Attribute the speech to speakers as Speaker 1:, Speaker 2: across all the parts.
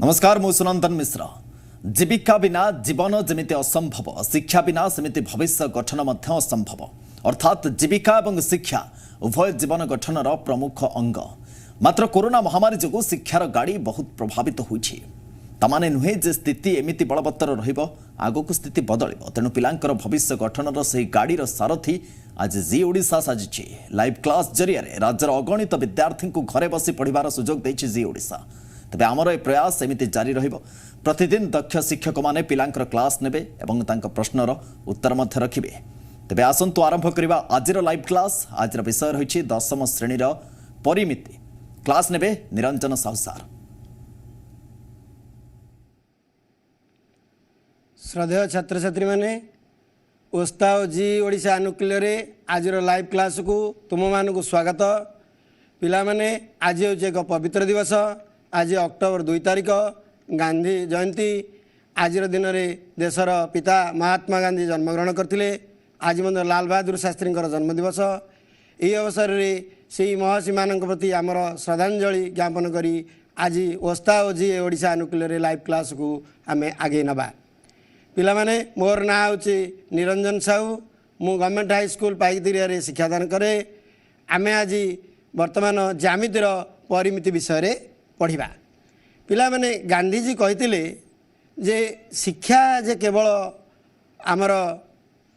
Speaker 1: नमस्कार मु सुनंदन मिश्र। जीविका बिना जीवन जमिति असंभव, शिक्षा बिना सेमिति भविष्य गठन मध्य असंभव। अर्थात जीविका और शिक्षा उभय जीवन गठनर प्रमुख अंग। मात्र कोरोना महामारी जो शिक्षार गाड़ी बहुत प्रभावित होइछि। तामाने नुहे जे स्थिति एमिति बलवत्तर रहिबो, आगको स्थिति बदल। तेणु पिलांकर भविष्य गठनर से गाड़ीर सारथी आज जी ओडिशा साजिछि। लाइव क्लास जरिया राज्यर अगणित विद्यार्थी को घरे बसी पढ़िबार सुजोग दैछि जी ओडिशा। तबे आमर ए प्रयास एमिति जारी रहिबो। प्रतिदिन दक्ष शिक्षक माने पिलांकर क्लास नेबे एवं तांका प्रश्नर उत्तर मध्य रखिबे। तबे आसंतु आरंभ करिबा आजिर लाइव क्लास। आजिर विषय रहिछि दशम श्रेणीर परिमिति। क्लास नेबे निरंजन साहुसार।
Speaker 2: श्रद्धेय छात्र छात्री माने ओस्ता जी ओडिशा अनुकूल्य आजिर लाइव क्लास को तुम मान को स्वागत। पिला माने आज हूँ एक पवित्र दिवस। आज अक्टोबर 2 तारिख गांधी जयंती। आज दिन में देशर पिता महात्मा गांधी जन्मग्रहण करते। आज मध्य लाल बहादुर शास्त्री जन्मदिवस। यही अवसर में से महर्षि मान प्रति आमर श्रद्धांजलि ज्ञापन करी आज ओस्ता जी ओडिशा अनुकूल्य लाइव क्लास को आम आगे नवा। पिला माने मोर ना हूँ निरंजन साहू। मु गवर्नमेंट हाई स्कूल पाइकतिरिया शिक्षादान करे। आम आज वर्तमान ज्यामितिर परिमिति विषय पढ़ा। पिला माने गांधीजी कहते जे शिक्षा जे केवल आमर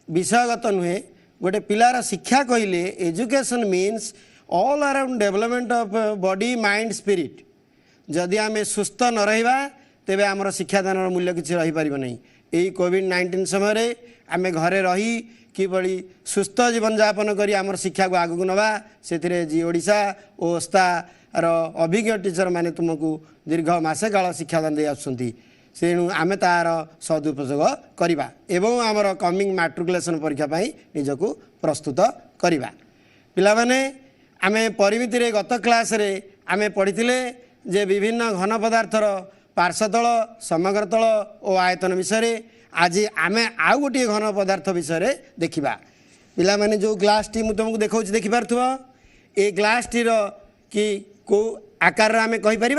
Speaker 2: विषयगत नुहे। गोटे पिलार शिक्षा कहले education means all around development of body mind spirit. जदि आम सुस्थ न रहिबा तेबे आमर शिक्षादान मूल्य किसी रही परिबो नहीं। यही कोविड-19 समय आम घरे रही किभली सुस्थ जीवन यापन करी आमर शिक्षा को आगू नवा से जी ओडिशा और ओस्ता अभिज्ञ टीचर माने तुमको दीर्घ मासे काल शिक्षादान दे आसुंती। तेणु आम तार सदुपयोग करवा एवं आमर कमिंग मैट्रिकुलेशन परीक्षा पाई निजको प्रस्तुत करवा। पिला माने आम परिमिति रे गत क्लास रे आम पढ़ीथिले जे विभिन्न घन पदार्थर पार्श्वतल समग्र तल और आयतन विषय। आज आम आउ गोटे घन पदार्थ विषय देखा। पिला माने जो ग्लास टी मुझे तुमको देखा देखिपार ए ग्लास टीर कि को आकार आम कहीपर।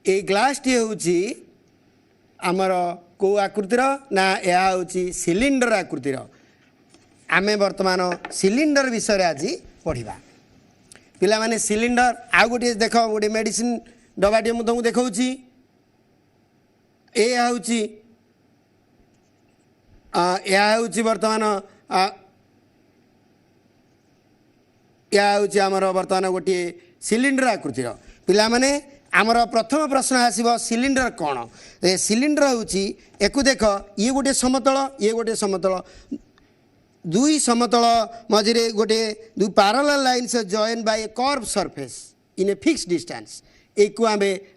Speaker 2: ए ग्लास टी हूँ आमर को आकृतिर ना यह हूँ सिलिंडर आकृतिर। आम वर्तमान सिलिंडर विषय आज पढ़ा। पिला माने सिलिंडर आउ गोटे देख गोटे मेडिसिन डबाटे मुझे तुमको देखा। यह हूँ वर्तमान यह हूँ आमर वर्तमान गोटे सिलिंडर आकृतिर। पिला माने आमर प्रथम प्रश्न आसीबो सिलिंडर कौन। सिलिंडर हूँ एक देख ये गोटे समतल ये गोटे समतल दुई समतल मझे गोटे दुई parallel lines join by a curve surface in a fixed distance. एक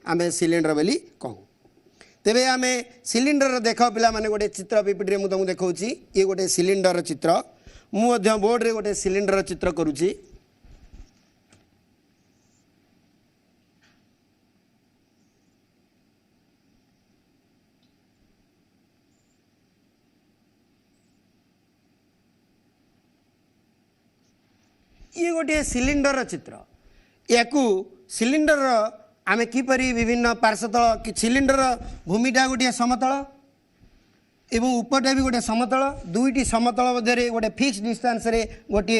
Speaker 2: आमे सिलिंडर बोली कहूँ। तेबे आमे सिलिंडर देख पिला माने गोटे चित्र पीपीटी मुझे तुमको देखा। ये गोटे सिलिंडर चित्र मुझे बोर्ड रे गोटे सिलिंडर चित्र करुँची। ये गोटे सिलिंडर चित्र। या सिलिंडर आम किपर विभिन्न पार्श्वतल सिलिंडर भूमिटा गोटे समतल एवं उपरटा भी गोटे समतल। दुईटी समतल मध्य गोटे फिक्स डिस्टेंस रे गोटे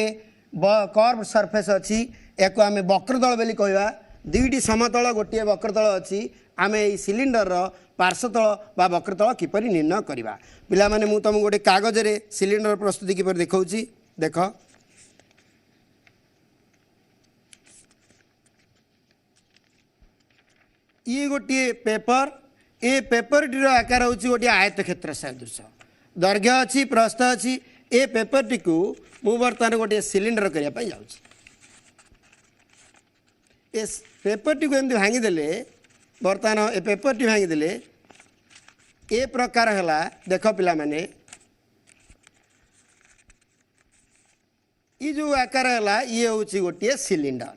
Speaker 2: कर्व सरफेस अच्छी। या आम वक्रतल बोली कहवा। दुईटी समतल गोटे वक्रतल अच्छी। आम ये सिलिंडर पार्श्वतल बा वक्रतल किपर निर्णय करवा। पिला माने मु तुमको गोटे कागज रे सिलिंडर प्रस्तुति किपर देखौची। देख ये गोटे पेपर। ए पेपर टीर आकार हूँ गोटे आयत क्षेत्र सदृश दैर्घ्य अच्छी प्रस्थ अच्छी। ए पेपर टी को मु बर्तमान गोटे सिलिंडर करने जाऊँ। ए पेपर टी को एमती भांगीदे बर्तमान ए पेपर टी भांगीदे ए प्रकार है। देख पिला माने ये जो आकार है ये हूँ गोटे सिलिंडर।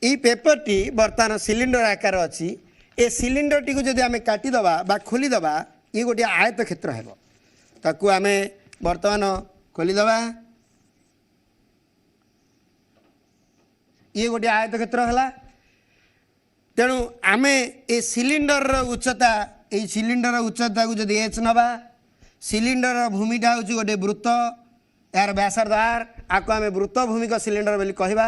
Speaker 2: ये पेपर टी बर्तमान सिलिंडर आकार अच्छी। ए सिलिंडर टी को जब आम काटिदबा बा खोलीदबा ये गोटे आयत क्षेत्र है। ताकू आम बर्तमान खोलीदबा ये गोटे आयत क्षेत्र है। तेणु आमे ए सिलिंडर उच्चता ये सिलिंडर उच्चता को जदि एच नवा सिलिंडर भूमिटा हूँ गोटे वृत्त यार व्यासार्ध आर आपको आम वृत्त भूमिक सिलिंडर बोली कहवा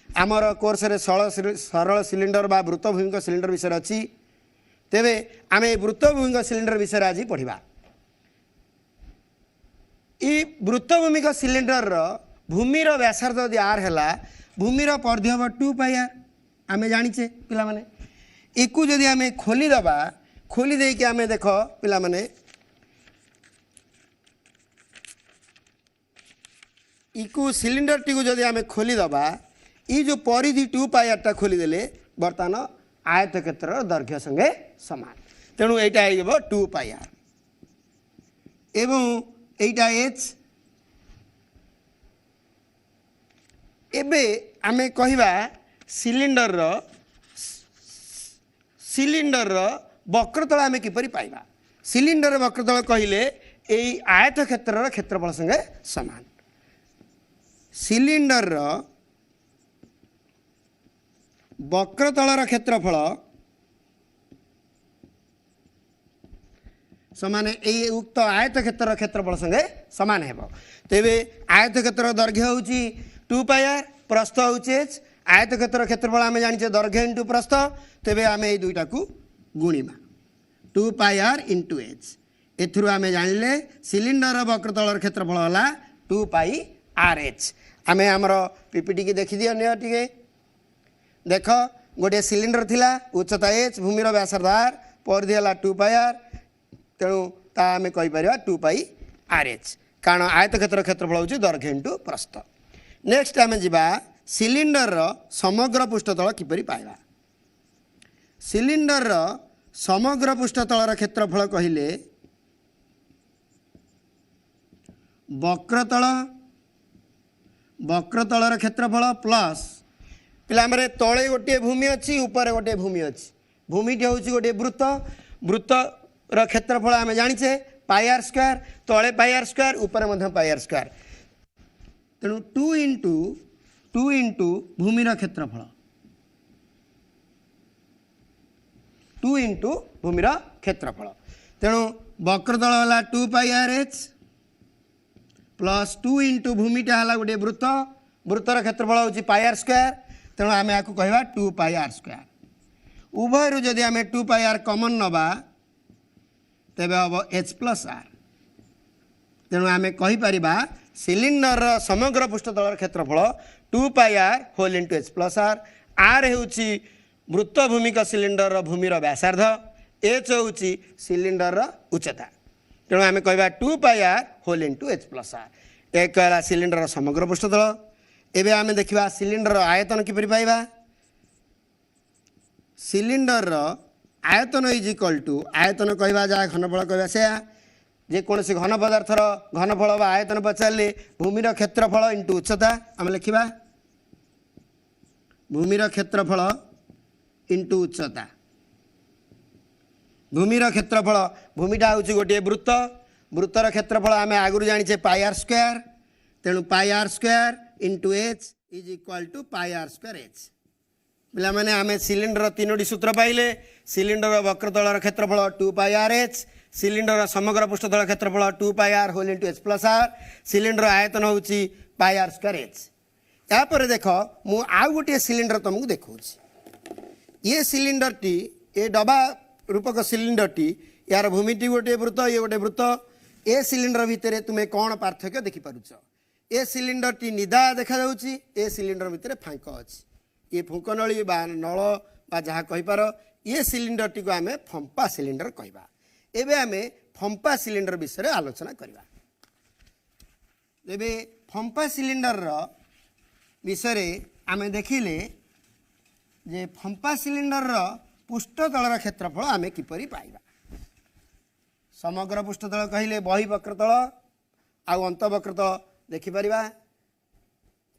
Speaker 2: आमर कोर्स रे सरल सिलिंडर बा वृत्त भूमिक सिलिंडर विषय अच्छी तेबे आम वृत्त भूमिक सिलिंडर विषय आज पढ़ा ये वृत्त भूमिक सिलिंडर भूमिर व्यासार्ध यदि आर है भूमिर परिधि हम 2 पाई आर आम जाचे पिला माने एकू जदि आम खोलीदबा खोली देकी आम देख पिला माने इकू सिलिंडर टी को जदि आम खोलीदबा ये जो परिधि 2 पाई आर टा खोलीदेले बर्तमान आयत क्षेत्र दैर्घ्य संगे समान तेणु यहाँ हो 2 पाई आर एवं एटा एच एबे आमे कहवा सिलिंडर वक्रतल आमे किपरि पाइबा सिलिंडर वक्रतल कहले एई आयत क्षेत्र क्षेत्रफल संगे समान सिलिंडर वक्रतलर क्षेत्रफल समान ये उक्त आयत क्षेत्र क्षेत्रफल संगे समान है तेबे आयत क्षेत्र दैर्घ्य हूँ 2 पाई आर प्रस्थ हूँ एच आयत क्षेत्र क्षेत्रफल आम जाने दैर्घ्य इंटू प्रस्थ तेबे आम ये दुईटा को गुणिमा 2 पाई आर इंटू एच एथुरु आम जानिले सिलिंडर वक्रतलर क्षेत्रफल है 2 पाई आर एच आम आमर पीपीटी की देखी दियो टे देख गोटे सिलिंडर थिला उच्चता एच भूमिर व्यासार्ध आर परिधि है 2 पाई आर तेणु ता आम कहीपर 2 पाई आर एच कारण आयत क्षेत्र क्षेत्रफल हूँ दैर्घ्य इंटू प्रस्थ नेक्स्ट आम जा सिलिंडर समग्र पृष्ठतल किपरि पाइबा सिलिंडर समग्र पृष्ठतलर क्षेत्रफल कहले वक्रतलर क्षेत्रफल प्लस पिला तले गोटे भूमि अच्छी ऊपर गोटे भूमि अच्छी भूमिटी हूँ गोटे वृत्त वृत्त क्षेत्रफल आम जाचे पाई आर स्क्वायर तले पाई आर स्क्वायर ऊपर पाई आर स्क्वायर तेणु 2 इंटू भूमिर क्षेत्रफल 2 इंटू भूमिर क्षेत्रफल तेणु वक्रतल है 2 pi are h plus 2 into भूमिटा है गोटे वृत्त वृत्तर क्षेत्रफल हूँ पाई आर स्क्वायर तेणु आम या कहवा 2 पाई आर स्क्वायर उभय जदि आम 2 पाई आर कमन नवा तेबे हम एच प्लस आर तेणु आम कहीपर सिलिंडर समग्र पृष्ठतलर क्षेत्रफल 2 pi r whole into h plus r r हूँ वृत्त भूमिक सिलिंडर भूमिर व्यासार्ध एच हूँ सिलिंडर उच्चता तेणु आम कहवा 2 pi r whole into h plus r एक है सिलिंडर समग्र पृष्ठतल एवं आम देखा सिलिंडर आयतन किपरि पाइबा सिलिंडर आयतन इज इक्वल टू आयतन कहवा जहाँ घनफल कहवा से जेकोसी घन पदार्थर घनफल बा आयतन पचारे भूमिर क्षेत्रफल इंटू उच्चता आम लिखा भूमिर क्षेत्रफल इंटू उच्चता भूमिर क्षेत्रफल भूमिटा हूँ गोटे वृत्त वृत्तर क्षेत्रफल आम आगुरी जाने पाई आर स्क्वायर तेणु pi r square into h is equal to pi r square h पिला माने आम सिलिंडर 3टी सूत्र पाइले सिलिंडर वक्रतलर क्षेत्रफल 2 पाई आर एच सिलिंडर समग्र पृष्ठतल क्षेत्रफल 2 pi r whole into h plus r cylinder आयतन हूँ पाई आर स्क्वायर एच यापर देख मु आउ गोटे सिलिंडर तुमको देखा ये सिलिंडर टी ये डबा रूपक सिलिंडर टी यार भूमिटी गोटे वृत्त ये गोटे वृत्त ए सिलिंडर भितर तुम्हें कौन पार्थक्य देखिपारुच ए सिलिंडर टी निदा देखा ए सिलिंडर भितर फांक अच्छी ये फुंकनली बा नल बा जहाँ कहीपर ये सिलिंडर टी को आम फंपा सिलिंडर कहवा एबे आम फंपा सिलिंडर विषय आलोचना करवा एबे फंपा सिलिंडर विषय आम देखिले जे फंपा सिलिंडर पृष्ठतलर क्षेत्रफल आम किपरि पाइबा समग्र पृष्ठतल कहले बहि वक्रतल आउ अंत वक्रतल देखिपर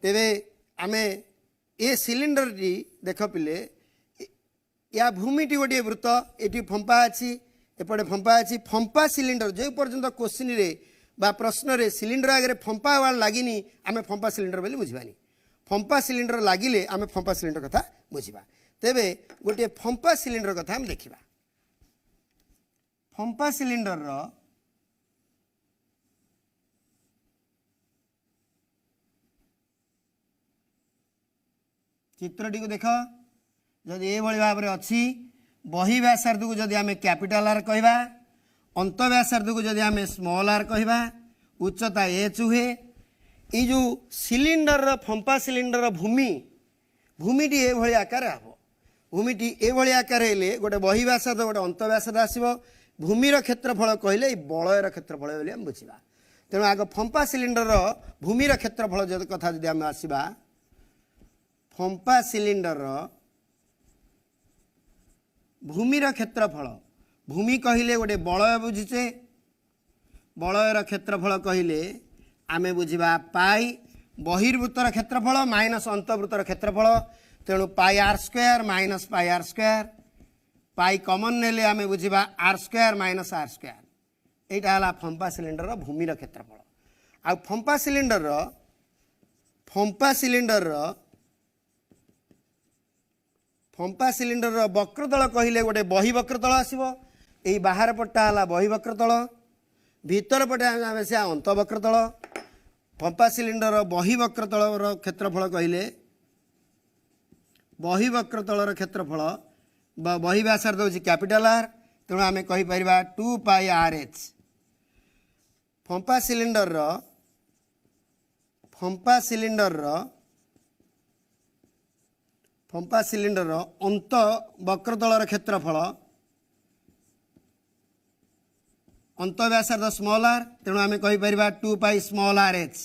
Speaker 2: तेबे आम ये सिलिंडर टी देख पिले या भूमिटी गोटे वृत्त ये फंपा अच्छी एपटे फंपा अच्छी फंपा सिलिंडर जो पर्यंत क्वेश्चन रे बा प्रश्न रे सिलिंडर आगे फंपा वाल लगिनी आम फंपा सिलिंडर बोली बुझानी फंपा सिलिंडर लगिले आम फंपा सिलिंडर कथा बुझा तेबे गोटे फंपा सिलिंडर कथा हम देखिबा। फंपा सिलिंडर रो चित्रटी को देख जदि ये भाव में अच्छी बही व्यासार्ध को जदि आम कैपिटाल आर कहवा अंत व्यासार्ध को जदि आम स्मॉल आर कहवा उच्चता एच हुए ये जो सिलिंडर फंपा सिलिंडर भूमिटी ये भाई आकार हम भूमिटी ये भाई आकार हेले गोटे बही व्यासार्ध गोटे अंत व्यासार्ध आसो भूमिर क्षेत्रफल कहले बलयर क्षेत्रफल बोली आम बुझा तेणु आग फंपा सिलिंडर भूमिर क्षेत्रफल कथा जब आम आसवा फंपा सिलिंडर भूमिर क्षेत्रफल भूमि कहले गोटे बलय बुझीचे बलयर क्षेत्रफल कहले आमे बुझा पाई बहिर्वृत्तर क्षेत्रफल माइनस अंतर्वृत्तर क्षेत्रफल तेणु pi r square minus pi r square pi common नेले आमे बुझा r square minus r square यहाँ है फंपा सिलिंडर भूमिर क्षेत्रफल आ फंपा सिलिंडर वक्रतल कहले गोटे बही वक्रतल आसो यही बाहर पट्टा है बही वक्रतल भीतर पटे से अंत वक्रतल फंपा सिलिंडर बही वक्रतल क्षेत्रफल कहले बही वक्रतल क्षेत्रफल बही व्यासार्ध हूँ कैपिटाल आर तेणु आम कहीपर 2 पाई आर एच फंपा सिलिंडर अंत वक्रतल क्षेत्रफल अंत व्यासार्ध स्मॉल आर तेणु आम कहीपर 2 पाई स्मॉल आर एच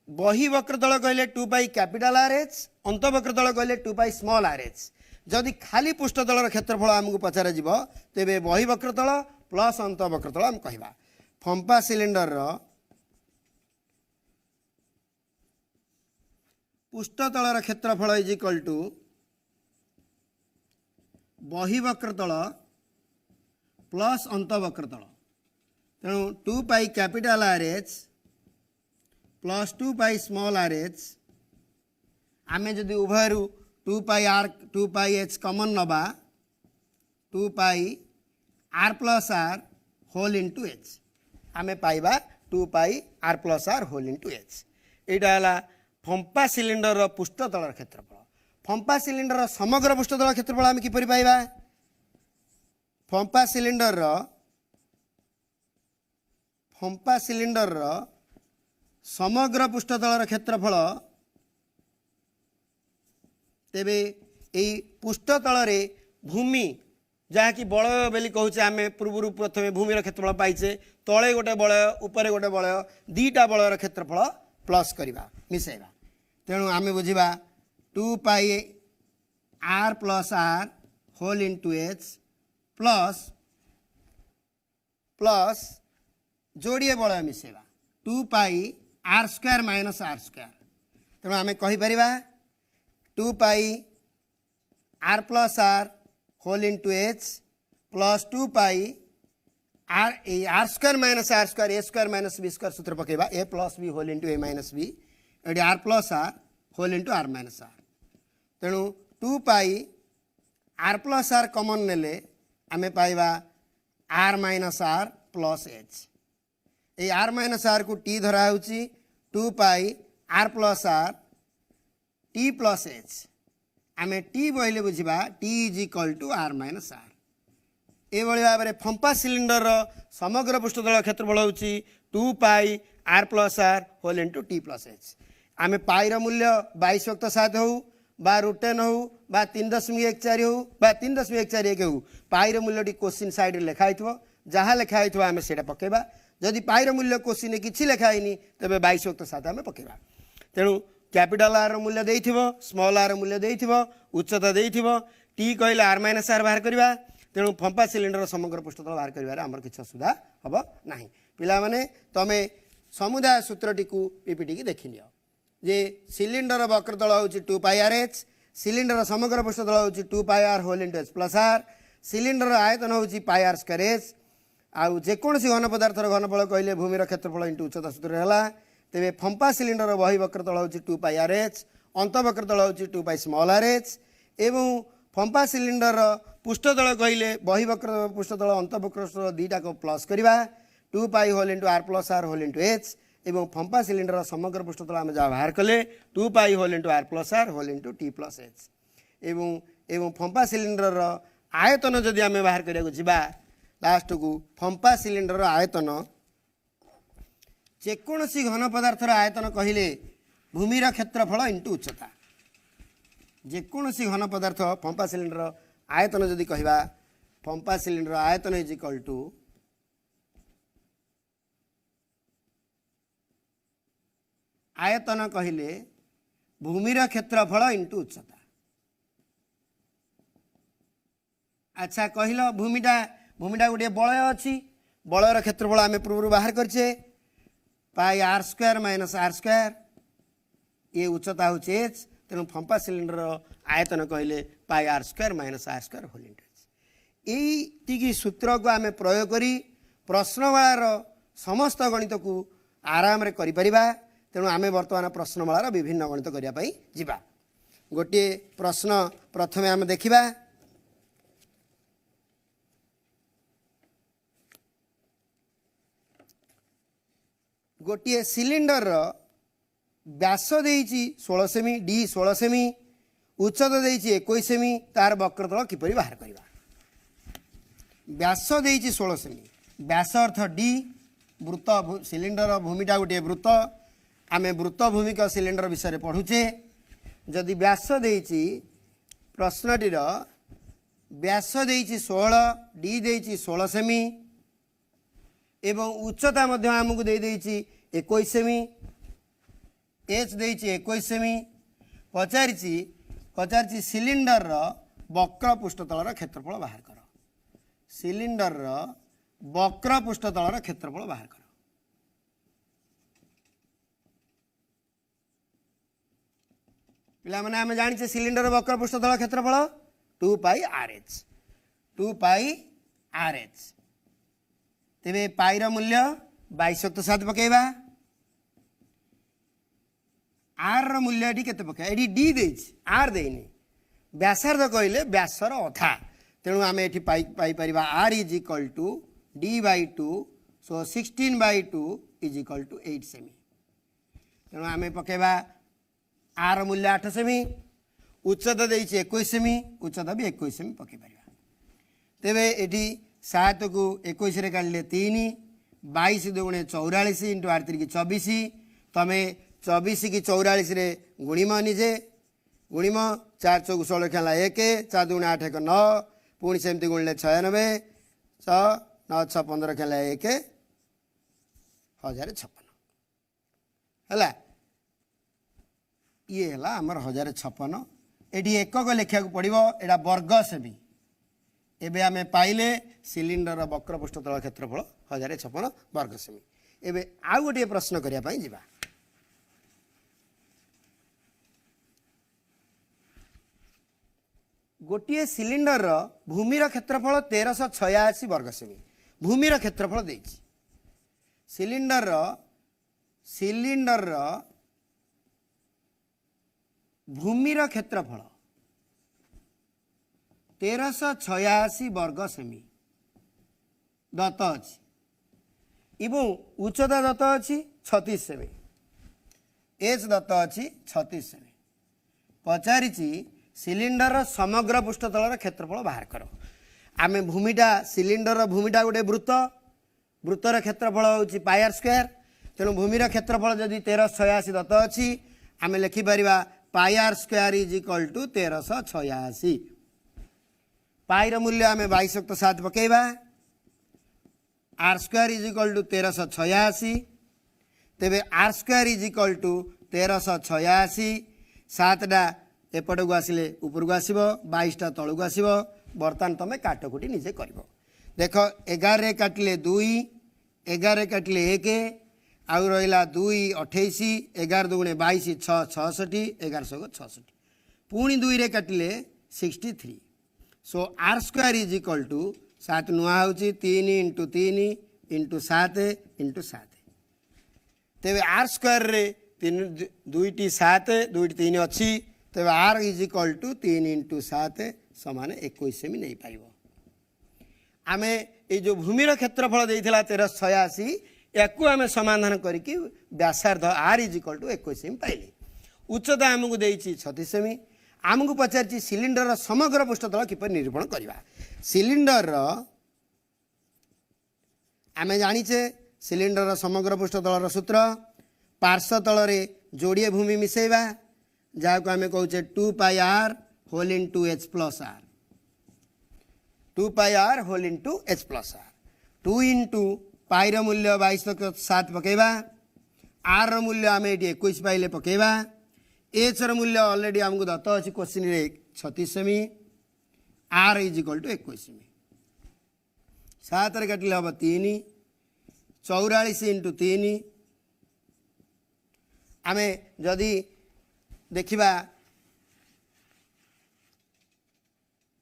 Speaker 2: बही वक्रतल कहले 2 पाई कैपिटाल आर एच अंत वक्रतल कहले 2 पाई स्मॉल आर एच जदि खाली पृष्ठतल क्षेत्रफल आमको पचार तेबे बही वक्रतल प्लस अंत वक्रतल आम कहवा फंपा सिलिंडर पृष्ठतल क्षेत्रफल इज इक्वल टू बही वक्रतल प्लस अंत वक्रतल तेणु 2 pi capital r h plus 2 pi small r h आमे जदि उभय 2 पाई एच कमन नबा 2 pi r plus r whole into h आमे पाइबा 2 pi r plus r whole into h यहाँ है फंपा सिलिंडर पृष्ठतल क्षेत्रफल फंपा सिलिंडर समग्र पृष्ठतल क्षेत्रफल आम किपरि पाइबा फंपा सिलिंडर समग्र पृष्ठतल क्षेत्रफल तेबे यही पृष्ठतल भूमि जहाँकि बलय बोली कहूचे आम पूर्व प्रथम भूमिर क्षेत्रफल पाइचे तले गोटे बलय उपरे गोटे बलय दीटा बलयर क्षेत्रफल प्लस करवा मिसेवा तेणु आम बुझा 2 pi r plus r whole into h plus plus जोड़िए बलय मिसेवा 2 pi r square minus r square तेणु आम कहीपर 2 pi r plus r whole into h plus 2 pi r square minus r square a square minus b square सूत्र पकेबा a plus b whole into a minus b ये r plus r whole into r minus r तेणु 2 pi r plus r common नेले आमे पाइबा r minus r plus h ये r minus r को t धरा होची 2 pi r plus r t plus h आमे टी बोले बुझा t is equal to r minus r ये भाव में फंपा सिलिंडर समग्र पृष्ठतल क्षेत्रफल होची 2 pi r plus r whole into t plus h आम पाईर मूल्य 22.7 हो बा √10 हो बा 3.14 हो बा 3.41 हो पाईर मूल्य क्वेश्चन साइड लिखाई जहाँ लिखाई आम से पकेबा जदि पाईर मूल्य क्वेश्चन किसी लिखाई तेज 22.7 आम पकेबा तेणु कैपिटाल आर मूल्य देइथिबो स्मॉल आर मूल्य देइथिबो उच्चता देइथिबो टी कहले आर माइनस आर बाहर करवा तेणु फंपा सिलिंडर समग्र पृष्ठतल बाहर कर आमर किसी असुविधा हम ना पिला माने तमे समुदाय सूत्रटी को पीपीटी की देखि लियो जे सिलिंडर वक्रतल हूँ 2 पाई आर एच सिलिंडर समग्र पृष्ठतल हूँ 2 pi r whole into h plus r cylinder आयतन हूँ पाई आर स्क्वायर एच आउ जेकोसी घन पदार्थर घनफल कहले भूमिर क्षेत्रफल इंटू उच्चता सूत्र है तेरे फंपा सिलिंडर बही वक्रतल हूँ 2 पाई आर एच अंतवक्र तल हूँ 2 पाई स्मॉल आर एच एवं फंपा सिलिंडर पृष्ठतल कहले बहिवक्र पृष्ठतल अंतवक्र दुईटा को प्लस करवा 2 pi whole into r plus r whole into h एवं फंपा सिलिंडर समग्र पृष्ठतल आम जहाँ बाहर कले 2 pi whole into r plus r whole into t plus h एवं फंपा सिलिंडर आयतन जदि आम बाहर करा लास्ट को फंपा सिलिंडर आयतन जेकोसी घन पदार्थर आयतन कहले भूमिर क्षेत्रफल इंटू उच्चता जेकोसी घन पदार्थ फंपा सिलिंडर आयतन जदि कहवा फंपा सिलिंडर आयतन इज इक्वल टू आयतन कहले भूमिर क्षेत्रफल इंटू उच्चता। अच्छा कहल भूमिटा गोटे बलय अच्छी बलयर क्षेत्रफल आम पूर्व बाहर करछे pi r square minus r square ये उच्चता हूँ एच तेणु फंपा सिलिंडर आयतन कहले pi r square minus r square whole into h यही सूत्र को आम प्रयोग करी प्रश्नमाଳାर समस्त गणित को आराम रे करि परिबा। तेणु आम बर्तमान प्रश्नमाଳାर विभिन्न गणित करने जावा। गोटे प्रश्न प्रथम आम देखा गोटे सिलिंडर व्यास देइछि 16 सेमी डी 16 सेमी उच्चता देइछि 21 सेमी तार वक्रतल किपरि बाहर करबा। व्यास देइछि 16 सेमी व्यास अर्थ डी वृत्त सिलिंडर भूमिटा गोटे वृत्त आमे वृत्त भूमिक सिलिंडर विषय पढ़ुचे जदि व्यास देइछि प्रश्नटीर व्यास देइछि 16 डी देइछि 16 सेमी एवं उच्चता मध्य आमको दे देइछि 21 सेमी एच देइछि 21 सेमी पचारिछि सिलिंडर वक्र पृष्ठतलर क्षेत्रफल बाहर कर सिलिंडर वक्र पृष्ठतलर क्षेत्रफल बाहर कर। पिला माने आमे जानिछे सिलिंडर वक्र पृष्ठतल क्षेत्रफल 2 पाई आर एच तेरे पाईर मूल्य 22.7 पकेबा आर मूल्य ये केते पके ये डी देइछि आर देइनि व्यासार्ध कहले व्यासर अधा तेणु आम ये पाई परिबा r is equal to d by 2 so 16/2 is equal to 8 semi तेणु आम पकेबा आर मूल्य 8 सेमी उच्चता देइछि 21 सेमी उच्चता भी 21 सेमी पके परिबा। तेबे एठी 7 को 21 रे काढले 3 22 दुगुणे 44 इंटू 8 3 24 तमे 24 की 44 रे गुणिम निजे गुणिम 4 चौक 16 खेला 1 4 दुगुणे 8 1 9 पुणी सेमती गुणिले 96 6 9 6 15 खेला 1 1056 है ये है आमर 1056 एटी एकक लेखा पड़ो एटा वर्ग सेमी एबे आमे पाइले सिलिंडर वक्र पृष्ठतल क्षेत्रफल 1056 वर्ग सेमी। एबे आउ गोटे प्रश्न करिया पई जिबा गोटे सिलिंडर भूमिर क्षेत्रफल 1386 वर्ग सेमी भूमिर क्षेत्रफल देइछि सिलिंडर भूमिर क्षेत्रफल 1386 वर्ग सेमी दत्त अच्छी एवं उच्चता दत्त अच्छी 36 सेमी एच दत्त अच्छी 36 सेमी पचारिछि सिलिंडर समग्र पृष्ठतलर क्षेत्रफल बाहर कर। आमे भूमिटा सिलिंडर भूमिटा गोटे वृत्तर क्षेत्रफल होछि पाई आर स्क्वायर तेणु भूमिर क्षेत्रफल जदि 1386 दत्त अच्छी आमे लिखिपर pi r square is equal to 1386 पाईर मूल्य आम 22.7 पकेबा r square is equal to 1386 तेबे r square is equal to 1386 7टा एपट को आसिले ऊपर को आसब 22टा तल को आसब बर्तमान तुम काटकुटी निजे कर देख 11 रे काटिले 2 11 काटिले 1 आउ रहा 2 28 11 दुगुणे 22 6 66 1166 पुणी 2 रे काटिले 63 so r square is equal to 7 नुआ हूँ 3 इंटू 3 इंटू 7 इंटू 7 तेरे आर स्क्वायर रे दुईटी 7 दुईटी 3 अच्छी तेज आर इज इक्वल टू 3 × 7 समान 21 सेमी नहीं पाइब। आम ये जो भूमिर क्षेत्रफल देता 1386 या आम समाधान करके व्यासार्ध आर इज इक्वल टू 21 सेमी पाइले। उच्चता आमको देती 36 सेमी। आमको पचार सिलिंडर समग्र पृष्ठतल किपर निरूपण करवा। सिलिंडर आम जाचे सिलिंडर समग्र पृष्ठतल सूत्र पार्श्व तल जोड़िए भूमि मिसेवा जहाँ को आम कहे 2πr whole into h plus r 2πr whole into h plus r 2 into pi मूल्य 22.7 पकेबा आर मूल्य आम ये 21 पाइले पकेबा एच मूल्य ऑलरेडी आमको दत्त अच्छी question 36 cm r is equal to 21 cm 7 काटिले हम 3 44 इंटू 3 आम जदि देखा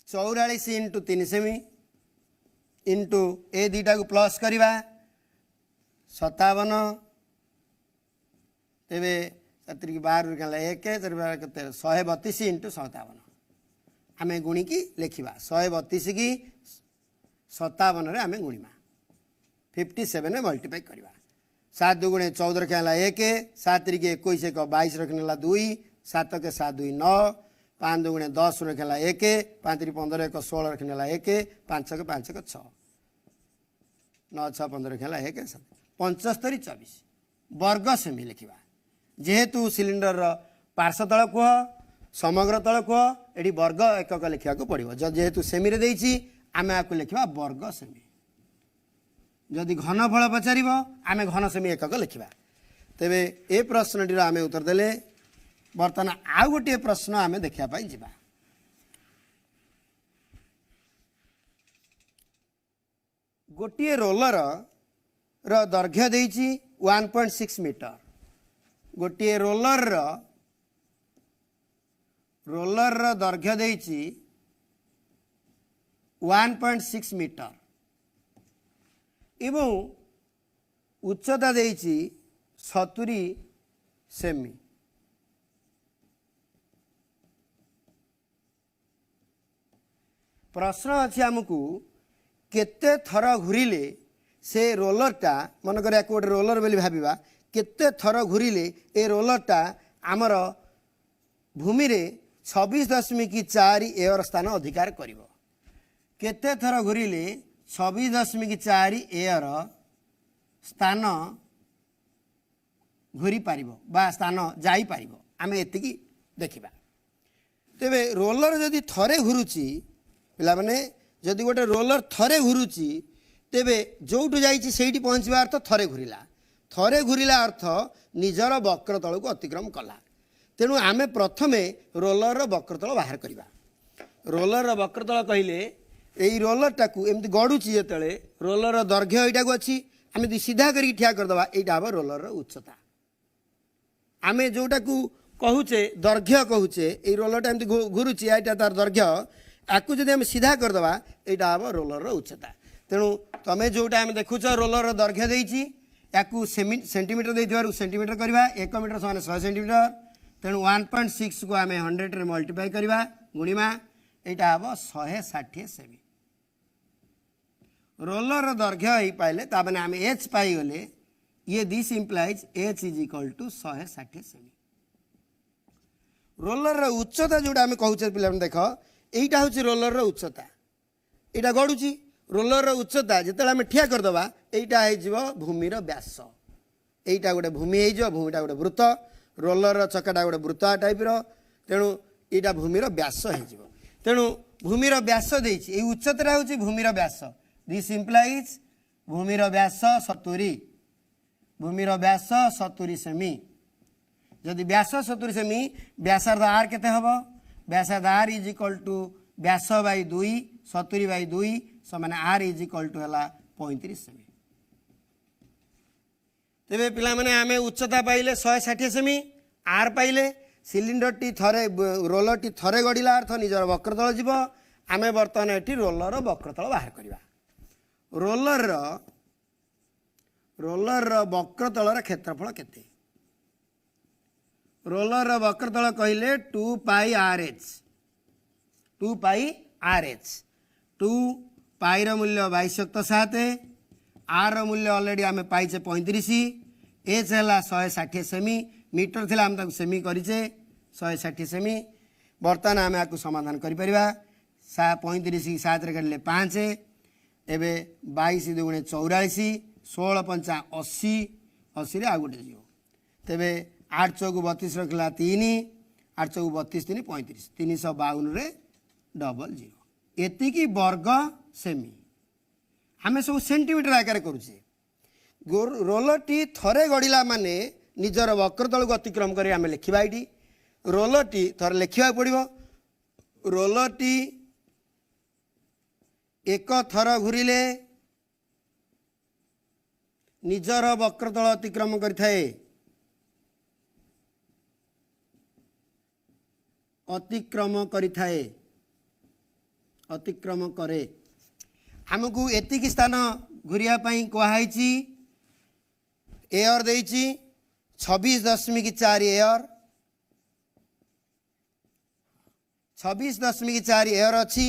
Speaker 2: 44 इंटू 3 सेमी इंटू ए दुईटा को प्लस करवा 57 तेरे 12 132 इंटू 57 आम गुणिकी लिखा 132 की 57 आम गुणिमा 57 मल्टीप्लाई करवा 7 2 × 14 रखा 1 7 3 21 1 22 रखने 2 7 के 7 2 9 5 2 × 10 रखा 1 5 3 15 1 16 रखने 1 5 के 5 के 6 9 6 15 रखा 1 7 75 24 वर्ग सेमी लिखा जेहेतु सिलिंडर पार्श्व तल कह समग्र तल कह ये वर्ग एकक लिखा पड़ो जेहेतु सेमी रे देछि आम आपको लिखा वर्ग सेमी जदि घनफल पचार आम घन सेमी एकक लिखा तेरे ए प्रश्नटी आम उत्तर देले। बर्तमान आउ गोटे प्रश्न आम देखापी जा गोटे रोलर दैर्घ्य देछि 1.6 मीटर गोटे रोलर दैर्घ्य देछि 1.6 मीटर एवं उच्चता देछि 70 सेमी प्रश्न अच्छे आमको केते थर घूरिले से रोलरटा मनकर या गोटे रोलर बोली भाविबा केते थर घूरिले ए रोलरटा आमर भूमि रे 26.4 एयर स्थान अधिकार करिवो केते थर घूरिले 26.4 एयर स्थान घूरी पारिबो बा स्थान जाई पारिबो आम एतिकी देखिबा। तेबे रोलर जदि थरे घूरुची पिला माने जदि गोटे रोलर थरे घूरुची तेबे जोठू जाइछि सेठी पहुँचवा अर्थ थरे घूरिला अर्थ निजर वक्रतल को अतिक्रम कला तेणु आमे प्रथमे रोलर वक्रतल बाहर करवा। रोलर वक्रतल कहले यही रोलरटा को एमती गड़ुची जिते रोलर दैर्घ्य यहाँ को अच्छी आम सीधा कर ठिया करदे यहाँ हम रोलर उच्चता आम जोटा को कहूचे दैर्घ्य कहूचे ये रोलरटा एमती घूरुची यहाँ तार दैर्घ्य आपको जब आम सीधा करदे यहाँ हम रोलर उच्चता तेणु तुम्हें जोटा आम देखुच रोलर दैर्घ्य देती या सेंटीमीटर देवर सेंटीमीटर करवा 1 मीटर समान 100 सेंटीमीटर तेणु 1.6 को आम 100 रे मल्टीप्लाई करवा गुणिमा यहाँ हम 160 सेमी रोलर दैर्घ्य ही पाइले ताने आम एच पाईगले ये this implies h is equal to 160 सेमी। रोलर उच्चता जोटा आम कहूचे पिला देख यहीटा हूँ रोलर उच्चता यहाँ गड़ुची रोलर उच्चता जिते आम ठिया करदे यहाँ भूमिर व्यास यहीटा गोटे भूमि हो भूमिटा गोटे वृत्त रोलर चकाटा गोटे वृत्त टाइप्र तेणु यहाँ भूमिर व्यास हो तेणु भूमिर व्यास देती उच्चता हूँ भूमिर व्यास दिस इम्प्लाइज भूमिर व्यास 70 भूमिर व्यास 70 सेमी जदि व्यास 70 सेमी व्यासार्ध आर केते हबो व्यासार्ध आर इज इक्वल टू व्यास बाई 2 70 बाई 2 समान आर इज इक्वल टू है 35 सेमी। तेरे पिला माने आमे उच्चता पाइले 160 सेमी आर पाइले सिलिंडर टी थरे रोलर टी थरे गड़िला अर्थ निजर वक्रतल जीव आमे बर्तमान एटी रोलर वक्रतल बाहर करवा। रोलर वक्रतल क्षेत्रफल केते रोलर वक्रतल कहले 2πRh 2πRh 2 पाई मूल्य 22.7 आर मूल्य ऑलरेडी आम पाइचे 35 एच है 160 सेमी मीटर थी आम सेमी करें 160 सेमी बर्तमान आम आपको समाधान कर 35 7 काटिले 5 एवं 22 2 44 16 5 80 80 आउ गोटे जीव तेरे 8 चौक 32 रखला 3 8 चौक 32 3 35 352 डबल जीरो एतिकी वर्ग सेमी आम सब सेंटीमीटर आकार करुचे रोलरटी थरे गड़िला माने निजर वक्रतल को अतिक्रम कर आम लिखा ये रोलरटी थरे लिखा पड़ो रोलरटी एक थर घूरिले निजर वक्रतल अतिक्रम करिथाए अतिक्रम करे आमको एतिकी स्थान घूरिया कहुई एयर देइछि 26.4 एयर 26.4 एयर अच्छी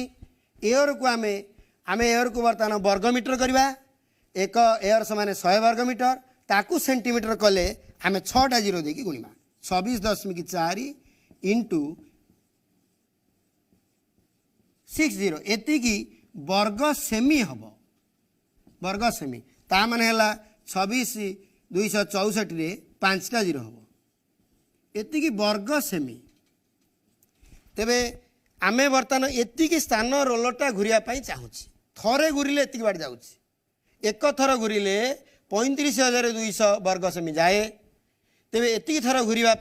Speaker 2: एयर को आम एयर को बर्तमान वर्गमीटर करवा एक एयर समान 100 वर्गमीटर ताकू सेंटीमीटर कले आम 6टा जीरो देकी गुणिमा 26.4 इंटू 60 एतिकी वर्ग सेमी हम वर्ग सेमी ता माने हला 26 264 रे 5टा जीरो हम एतिकी वर्ग सेमी तेबे आमे बर्तमान एतिकी स्थान रोलरटा घूरिया चाहूँगी थरे घूरिले एतिकी बाड़ जाऊँगी एक थर घूरिले 35,200 वर्ग सेमी जाए तेबे एतिकी थर घूरिया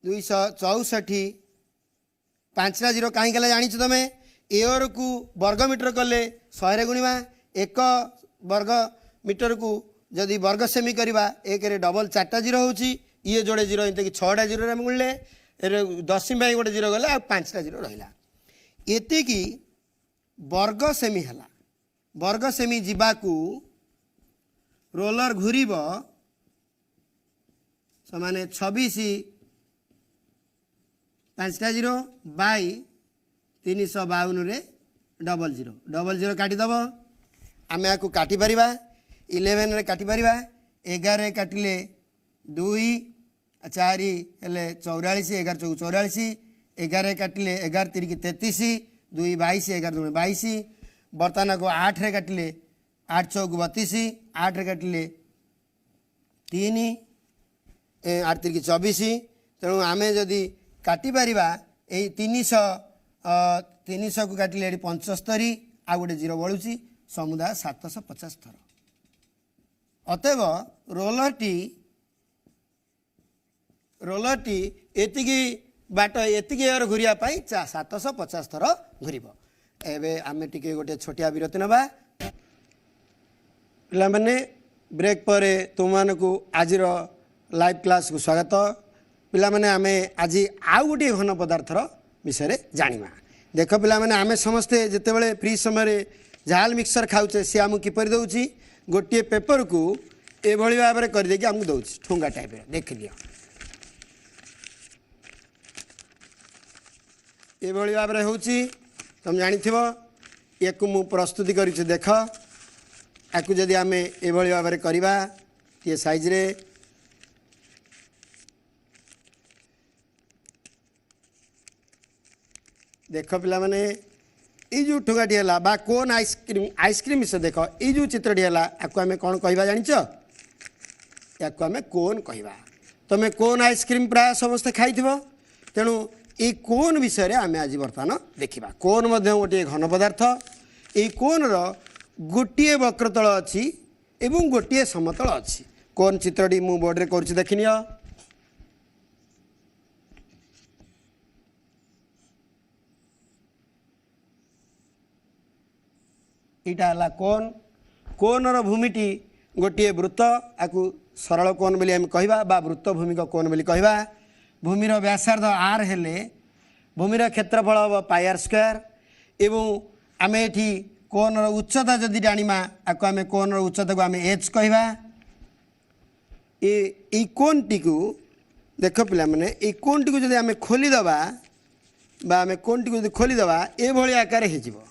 Speaker 2: 264 5टा जीरो कहीं जानी तुम एयर को वर्गमीटर कले 100 गुणिमा एक वर्ग मीटर को जदि वर्ग सेमी करवा एक डबल 4टा जीरो होची ये जोड़े जीरो इनते 6टा जीरो मिलले दशमी भाई गोटे जीरो गले 5टा जीरो रहा एतिकी वर्ग सेमी है वर्ग सेमी जीवाकू रोलर घूरब समान 26 5टा जीरो बाई 352 रे डबल जीरो काटिदेव आम या काटी पारिबा 11 रे काटी पारिबा 11 काटिले 2 4 हेले 44 11 चौक 44 11 काटिले 11 3 33 2 22 11 2 22 बर्तमान को 8 रे काटिले 8 चौक 32 8 रे काटिले 3 8 3 24 तेणु आम जदि काटी पारिबा ए 300 को काटिले 75 आ गोटे जीरो बढ़ुची समुदाय 750 थर अतएव रोलरटी एतिकी बाट एतिकी एयर घूरिया 750 थर घूरब एवं आम टिके गोटे छोटिया विरति नवा पिला माने ब्रेक पर तुम मानकु आज लाइव क्लास को स्वागत पिला माने आमे आज आउ गोटे घन पदार्थर विषय जानिमा देख पिला माने आमे समस्ते जेते बेले फ्री समय झाल मिक्सर खाऊचे सी आमको किपर दौची गोटे पेपर को एभली भाव में करदेकी आमको दौची ठुंगा टाइप देख लियो एभली भाव में होची तुम जानिथिबो याकू मु प्रस्तुति करिछु देख याकू जदि आमे एभली भाव में करबा ये साइज रे देख पिला माने ये जो ठुगाटी है बा कोन आइसक्रीम से देख ये जो चित्रटी है आपको आम कौन कहवा जान या आम कोन कहवा तुम कोन आइसक्रीम प्राय समस्ते खाई तेणु ये कोन विषय आम आज बर्तमान देखा कोन गोटे घन पदार्थ ये कोन गोटे वक्रतल अच्छी एवं गोटे समतल अच्छी कोन चित्रटी मु बोर्ड रे कर देखनी इटा है कोन कोनर भूमिटी गोटे वृत्त आकु सरल कोन बोली आम कहवा बा वृत्त भूमि का कोन बोली कहवा भूमिर व्यासार्ध आर हेले भूमिर क्षेत्रफल हम पाई स्क्वायर एवं आम ये कोनर उच्चता जदि जानिमा आकु आम कोनर उच्चता को आम एच कहवा ये कोणटी को देख पिला माने ये कोणटी को जदि आमे खोलीदबा बा आमे कोणटी को जदि खोलीदबा ए भली आकार हो जिवो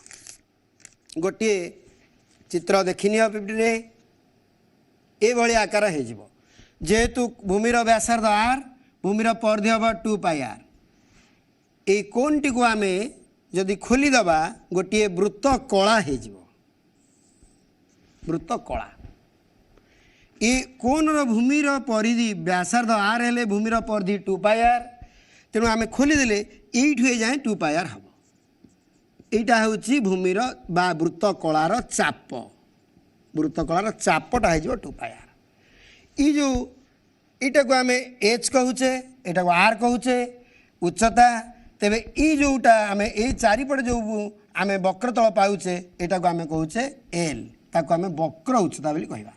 Speaker 2: गोटे चित्र देखिनियो पिपटी ए भली आकार हो जिवो जेहेतु भूमिर व्यासार्ध आर भूमिर परिधि हम 2 पाई आर ये कोणटी को आमे जदि खोलीदबा गोटे वृत्त कला हो जिवो वृत्त कला ये कोणर भूमिर परिधि व्यासार्ध आर हेले भूमिर परिधि 2 पाई आर तेणु आमे खोलीदेले ये जाए 2 पाई आर हम यहाँ हूँ भूमिर बा वृत्त कलार चाप वृत्त कलार चापटा हो 2 पाई आर ये जो यहाँ को आम एच कहूचे यहाँ को आर कहूचे उच्चता तेबे ई जोटा आम ये चारिपटे जो आम वक्रतल पाऊचे यहाँ को आम कहूचे एल ताको आम वक्र उच्चता बोली कहवा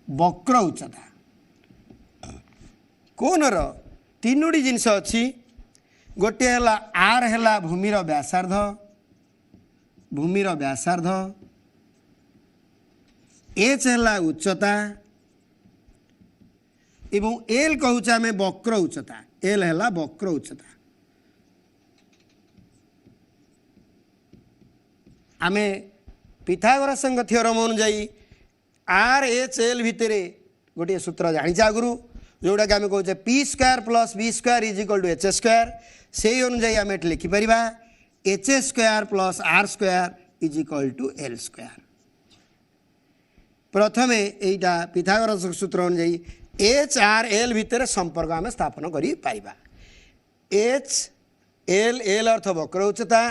Speaker 2: वक्र उच्चता कोणर तीनोटी जिनस अच्छी गोटे है आर है भूमिर व्यासार्ध एच है उच्चता एवं एल कहूचे आम वक्र उच्चता एल है वक्र उच्चता आम पिथागोरस थियोरम अनुजाई आर एच एल भितर गोटे सूत्र जानी आगुरी जोटा कि आम कहे p square plus b square is equal to h square से अनुजाई आम ये लिखिपर h square plus r square is equal to l square प्रथमे यहीटा पिथागोरस सूत्र अनुजाई एच आर एल भितर संपर्क आम स्थापन करा एच एल एल अर्थ वक्र उच्चता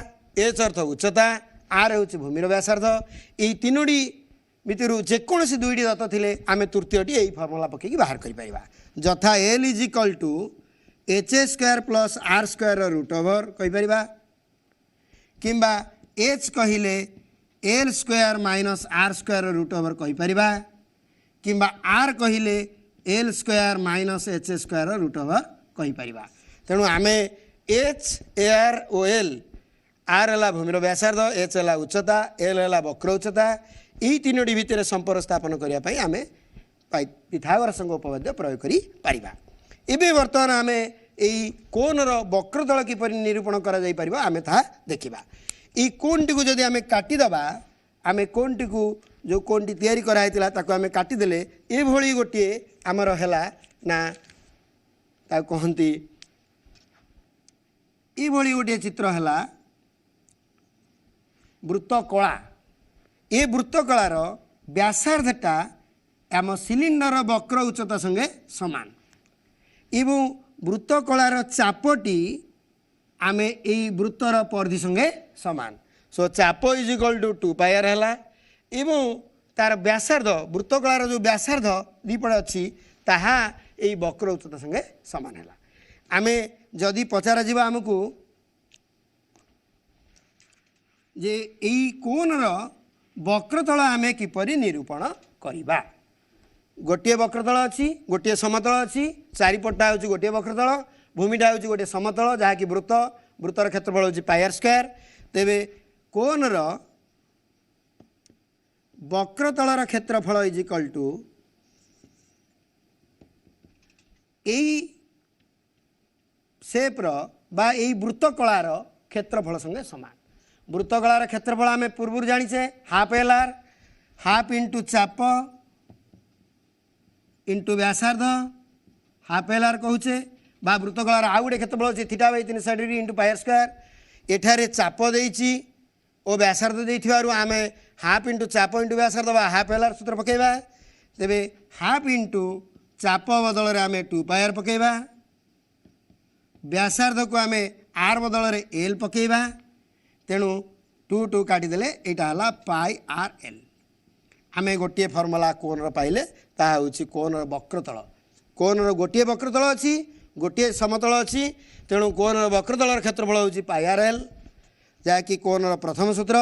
Speaker 2: एच अर्थ उच्चता आर हूँ भूमिर व्यासार्ध यही तीनोटी भितर जेकोसी दुईटी दत्त थे आम तृतीयटी यही फर्मुला पकईकि बाहर कर जथा l is equal to h square plus r square root over कहीपर किंबा एच कहले l square minus r square root over कहीपर किंबा आर कहले l square minus h square root over कहीपर तेणु आम एच आर ओ एल आर है भूमिर व्यासार्ध एच है उच्चता एल है वक्र उच्चता यही तीनोटी भितर संपर्क स्थापन करने आम पिथागोरस उपपाद्य प्रयोग कर बर्तमान आम यही कोणर वक्रतल किपर निरूपण कर आम देखा ये कोणटी को जदि आम काटिदबा आम कोणटी को जो कोणटी तैयारी कराइला ताको आम काटिदेले ये भली गोटे आमर है ना कहती ये भली गोटे चित्र है वृत्त कला ये वृत्त कलार व्यासार्धटा आम सिलिंडर वक्र उच्चता संगे समान एवं वृत्त कलार चापटी आम यही वृत्तर परिधि संगे समान सो चाप is equal to 2 pi r है एवं तार व्यासार्ध वृत्त कलार जो व्यासार्ध दीपटे अच्छी ताहा यही वक्र उच्चता संगे समान है आम जदि पचार जा आमको जे यही कोणर वक्रतल आम किपरि निरूपण करिबा गोटे वक्रतल अच्छी गोटे समतल अच्छी चारिपटा हूँ गोटे वक्रतल भूमिटा हूँ गोटे समतल जहाँकि वृत्त वृत्तर क्षेत्रफल हूँ पाई आर स्क्वायर तेबे कोणर वक्रतलर क्षेत्रफल इज इक्वल टू यही सेप्र बा यही वृत्त कलार क्षेत्रफल संगे समान वृत्त कलार क्षेत्रफल आम पूर्व जाचे half l r half into चाप इंटू व्यासार्ध हाफ एल आर कहूचे बा वृत्त कलार आउ गोटे क्षेत्रफल अच्छे theta by 360 degree into pi r square एठारे चाप देइछि और व्यासार्ध देइथिबारु आमे हाफ इंटू चाप इंटू व्यासार्ध बा हाफ एल आर सूत्र पकेबा तेबे हाफ इंटू चाप बदल रे आमे 2 पाई आर पकेबा व्यासार्ध को आमे आर बदल रे एल पकेबा तेणु 2 2 काटिदेले यहाँ है पाई आर एल आम गोटे फर्मुला कोणर पाइले ता हूँ कोणर वक्रतल कोणर गोटे वक्रतल अच्छी गोटे समतल अच्छी तेणु कोणर वक्रतलर क्षेत्रफल हूँ पाई आर एल जहाँकि कोणर प्रथम सूत्र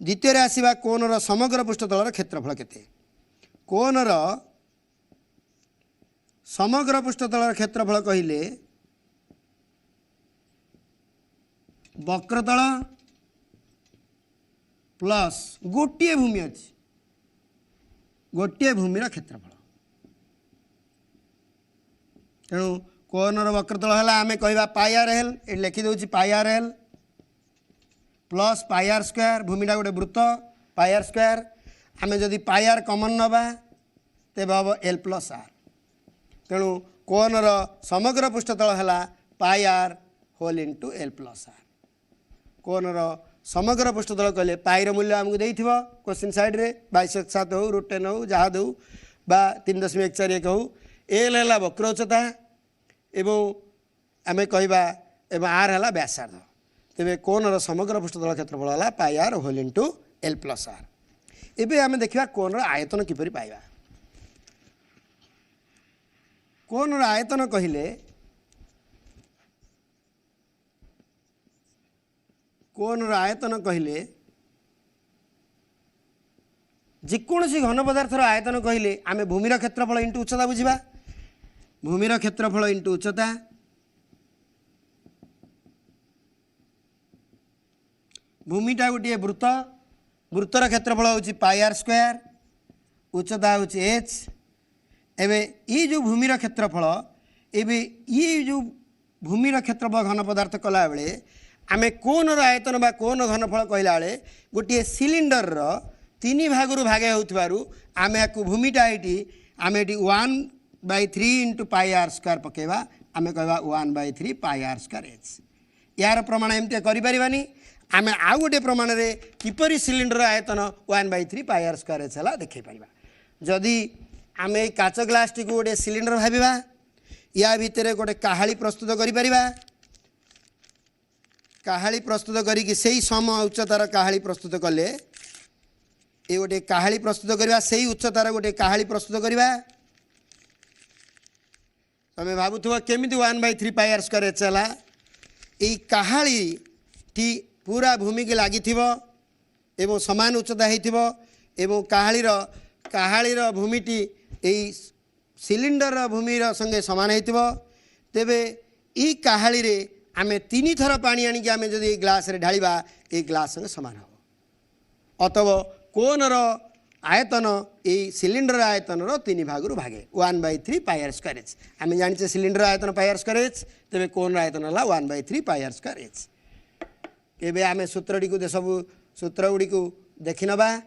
Speaker 2: द्वितीय आसवा कोणर समग्र पृष्ठतलर क्षेत्रफल केते कोणर समग्र पृष्ठतलर क्षेत्रफल कहले वक्रतल प्लस गोटे भूमि अच्छी गोटे भूमिर क्षेत्रफल तेणु कोनर वक्रतल है आम कह पाई आर एल ये लिखिदे pi r l plus pi r square भूमिटा गोटे वृत्त पाई आर स्क्वायर आम जदि पाई आर कमन नवा तेज हम एल प्लस आर तेणु कोनर समग्र पृष्ठतल है pi r whole into l plus r कोनर समग्र पृष्ठतल कहले पाईर मूल्य आमको देइथिबो क्वेश्चन साइड रे 22/7 हो √10 हो जहाँ दो बा 3.41 हो एल है वक्र उच्चता एवं आम कहवा एवं आर है व्यासार्ध तेरे कोनर समग्र पृष्ठतल क्षेत्रफल है pi r whole into l plus r एबे आम देखा कोनर आयतन किपरि पाइबा कोनर आयतन कहले कोनर आयतन कहले जेकोसी घन पदार्थर आयतन कहले आम भूमिर क्षेत्रफल इंटू उच्चता बुझा भूमिर क्षेत्रफल इंटू उच्चता भूमिटा गोटे वृत्त वृत्तर क्षेत्रफल हूँ पाई आर स्क्वायर उच्चता हूँ एच एवं ये जो भूमिर क्षेत्रफल एवं ये जो भूमिर क्षेत्रफल घन पदार्थ कला बेले आम कोनर आयतन बा कोन घनफल कहला बेले गोटे सिलिंडर तीन भाग भागे होउथबारु आम या भूमिटा ये आम ये 1/3 इंटू पाई आर स्क्वायर पकेवा आम कहवा 1/3 पाई आर स्क्वायर एच यार प्रमाण एमती करें आम आउ गोटे प्रमाण में किपरि सिलिंडर आयतन 1/3 पाई आर स्क्वायर एच है देखे पार जदि आम ये काच ग्लास टी गोटे सिलिंडर भाविबा या भितर गोटे काहाली प्रस्तुत करें काहाली प्रस्तुत करी सही सम उच्चतार काहाली प्रस्तुत कले ये गोटे काहाली प्रस्तुत करवा से उच्चतार गोटे काहाली प्रस्तुत करवा तुम भावुव केमी 1/3 पाई आर स्क्वायर एच है ये काहाली टी पूरा भूमि के लगी एवं समान उच्चता हो काहालीर भूमिटी यही सिलिंडर भूमिर संगे समान हो तेबे ई काहाली रे आम 3 थर पानी आणिकी आम जदि ग्लास रे ढालिबा ये ग्लास संगे समान हो अतव कोनर आयतन ये सिलिंडर आयतन 3 भाग भागे 1/3 पाई आर स्क्वायर एच आम जाने सिलिंडर आयतन पाई आर स्क्वायर एच तेरे कोनर आयतन है 1/3 पाई आर स्क्वायर एच एबे आम सूत्रटी को सब सूत्र गुड़ी को देखि नबा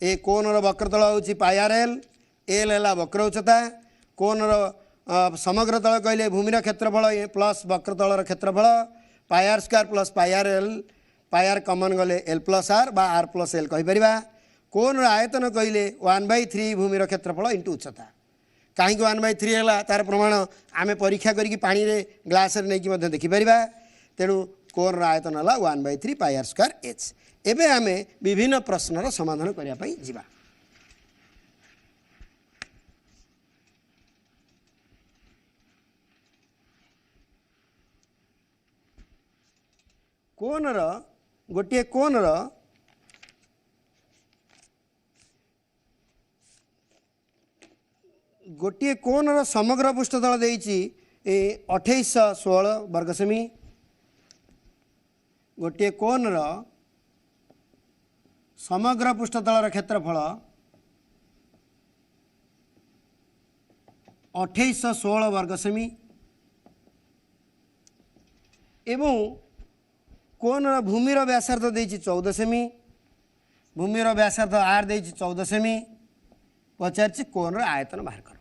Speaker 2: ए कोनर वक्रतल हूँ पाई आर एल एल है वक्र उच्चता कोनर समग्र तल कहले भूमिर क्षेत्रफल प्लस वक्रतलर क्षेत्रफल pi r square plus pi r l pi r common गले एल प्लस आर बा आर प्लस एल कहीपर कोनर आयतन कहले 1/3 भूमिर क्षेत्रफल इंटू उच्चता कहीं 1/3 है तार प्रमाण आम परीक्षा करी पानी रे ग्लास नहीं देखिपर तेणु कोनर आयतन है 1/3 पाई आर स्क्वायर एच एबे आम विभिन्न प्रश्नर समाधान करने जा कोनर गोटे कोनर गोटे कोनर समग्र पृष्ठतल देइछि 2816 वर्ग सेमी गोटे कोनर समग्र पृष्ठतलर क्षेत्रफल 2816 वर्ग सेमी एवं कोनर भूमिर व्यासार्ध देइछि 14 सेमी भूमिर व्यासार्ध आर देइछि 14 सेमी पचार कोनर आयतन बाहर कर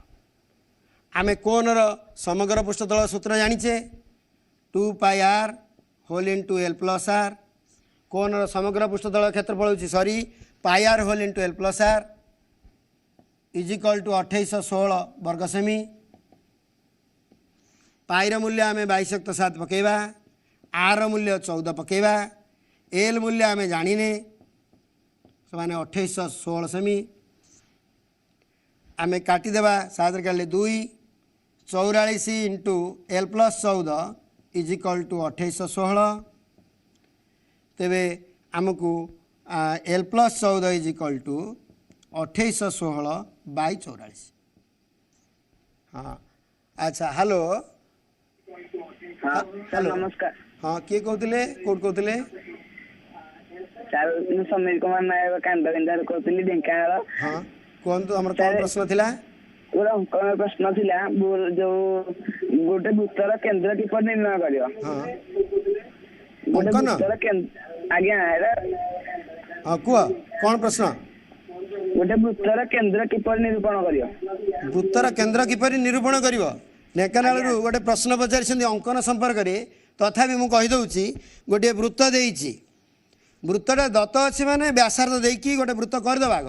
Speaker 2: आम कोनर समग्र पृष्ठतल सूत्र जानिचे 2 pi r whole into l plus r कोनर समग्र पृष्ठतल क्षेत्रफल होछि sorry pi r whole into l plus r is equal to 2816 वर्ग सेमी पाईर मूल्य आम 22/7 पकेबा आर मूल्य 14 पकेबा एल मूल्य आम जानिने से 2816 सेमी आम काटिदेबा 7 काटिले 2 44 into l plus 14 is equal to 2816 तेबे आमको l plus 14 is equal to 2816/44 हाँ अच्छा हेलो
Speaker 3: हेलो नमस्कार
Speaker 2: हाँ किए कहते कौट कहते
Speaker 3: समीर कुमार नायक कांदा कहते ढेଙ୍କାନାଳ
Speaker 2: हाँ कहतु आम कौन प्रश्न थिला
Speaker 3: ଗୋଟେ ଅଙ୍କନ ପ୍ରଶ୍ନ ଥିଲା ଯୋଉ ଗୋଟେ ବୃତ୍ତର କେନ୍ଦ୍ର କିପରି ନିର୍ଣ୍ଣୟ କରିବ?
Speaker 2: ହଁ
Speaker 3: ଗୋଟେ
Speaker 2: ଅଙ୍କନ
Speaker 3: ବୃତ୍ତର ଆଜ୍ଞା ଏଇଟା
Speaker 2: ହଁ କୁହ କ'ଣ ପ୍ରଶ୍ନ?
Speaker 3: ଗୋଟେ ବୃତ୍ତର କେନ୍ଦ୍ର କିପରି ନିରୂପଣ କରିବ?
Speaker 2: ବୃତ୍ତର କେନ୍ଦ୍ର କିପରି ନିରୂପଣ କରିବ? ଢେଙ୍କାନାଳରୁ ଗୋଟେ ପ୍ରଶ୍ନ ପଚାରିଛନ୍ତି ଅଙ୍କନ ସମ୍ପର୍କରେ। ତଥାପି ମୁଁ କହିଦେଉଛି, ଗୋଟିଏ ବୃତ୍ତ ଦେଇଛି, ବୃତ୍ତଟା ଦତ୍ତ ଅଛି ମାନେ ବ୍ୟାସାର୍ଧ ଦେଇକି ଗୋଟେ ବୃତ୍ତ କରିଦେବା। ଆଗ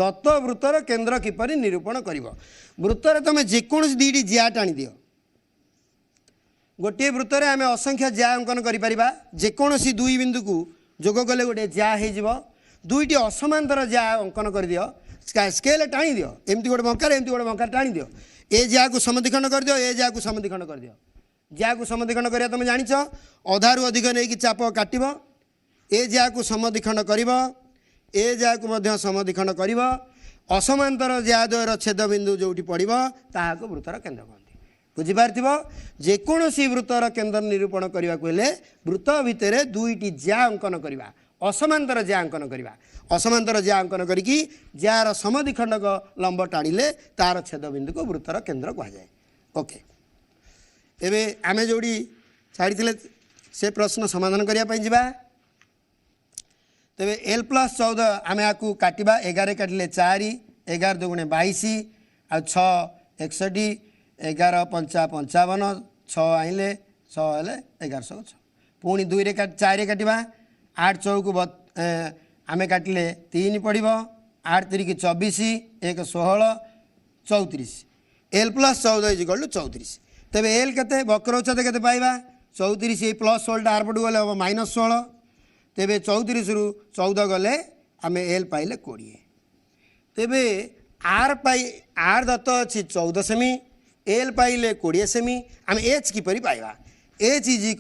Speaker 2: ଦତ୍ତ ବୃତ୍ତର କେନ୍ଦ୍ର କିପରି ନିରୂପଣ କରିବ? ବୃତ୍ତରେ ତୁମେ ଯେକୌଣସି ଦୁଇଟି ଜିଆ ଟାଣିଦିଅ। ଗୋଟିଏ ବୃତ୍ତରେ ଆମେ ଅସଂଖ୍ୟ ଜିଆ ଅଙ୍କନ କରିପାରିବା। ଯେକୌଣସି ଦୁଇ ବିନ୍ଦୁକୁ ଯୋଗ କଲେ ଗୋଟିଏ ଜିଆ ହେଇଯିବ। ଦୁଇଟି ଅସମାନ୍ତର ଜିଆ ଅଙ୍କନ କରିଦିଅ, ସ୍କେଲ ଟାଣିଦିଅ, ଏମିତି ଗୋଟେ ବଙ୍କାରେ ଏମିତି ଗୋଟେ ବଙ୍କାରେ ଟାଣିଦିଅ। ଏ ଜିଆକୁ ସମଦ୍ୱିଖଣ୍ଡ କରିଦିଅ, ଏ ଜିଆକୁ ସମଦ୍ୱିଖଣ୍ଡ କରିଦିଅ। ଜିଆକୁ ସମଦ୍ୱିଖଣ୍ଡ କରିବା ତୁମେ ଜାଣିଛ, ଅଧାରୁ ଅଧିକ ନେଇକି ଚାପ କାଟିବ। ଏ ଜିଆକୁ ସମଦ୍ୱିଖଣ୍ଡ କରିବ, ଏ ଜିଆକୁ ମଧ୍ୟ ସମଦ୍ୱିଖଣ୍ଡ କରିବ। ଅସମାନ୍ତର ଜିଆ ଦ୍ୱୟର ଛେଦବିନ୍ଦୁ ଯେଉଁଠି ପଡ଼ିବ ତାହାକୁ ବୃତ୍ତର କେନ୍ଦ୍ର କହନ୍ତି। ବୁଝିପାରିଥିବ? ଯେକୌଣସି ବୃତ୍ତର କେନ୍ଦ୍ର ନିରୂପଣ କରିବାକୁ ହେଲେ ବୃତ୍ତ ଭିତରେ ଦୁଇଟି ଜିଆ ଅଙ୍କନ କରିବା, ଅସମାନ୍ତର ଜିଆ ଅଙ୍କନ କରିବା। ଅସମାନ୍ତର ଜିଆ ଅଙ୍କନ କରିକି ଜିଆର ସମଦ୍ୱିଖଣ୍ଡକ ଲମ୍ବ ଟାଣିଲେ ତାର ଛେଦବିନ୍ଦୁକୁ ବୃତ୍ତର କେନ୍ଦ୍ର କୁହାଯାଏ। ଓକେ, ଏବେ ଆମେ ଯେଉଁଠି ଛାଡ଼ିଥିଲେ ସେ ପ୍ରଶ୍ନ ସମାଧାନ କରିବା ପାଇଁ ଯିବା। ତେବେ L+14 ଆମେ ଆକୁ କାଟିବା। 11 କାଟିଲେ 4, 11 ଦୁଗୁଣେ 22 ଆଉ 6 61, 11 5 55, 6 ଆଇଲେ 6 ହେଲେ 1106। ପୁଣି 2ରେ 4ରେ କାଟିବା। 8 ଚଉକୁ ଆମେ କାଟିଲେ 3 ପଡ଼ିବ। 8 3 24, 1 16, 34। L+14 = 34। ତେବେ L କେତେ? ବକ୍ର ଉଚ୍ଚତା କେତେ ପାଇବା? 34। ଏଇ +16ଟା ଆରପଟକୁ ଗଲେ ହେବ -16। ତେବେ 34ରୁ 14 ଗଲେ ଆମେ L ପାଇଲେ 20। ତେବେ R ଦତ୍ତ ଅଛି 14 ସେମି, L ପାଇଲେ 20 ସେମି। ଆମେ H କିପରି ପାଇବା? H =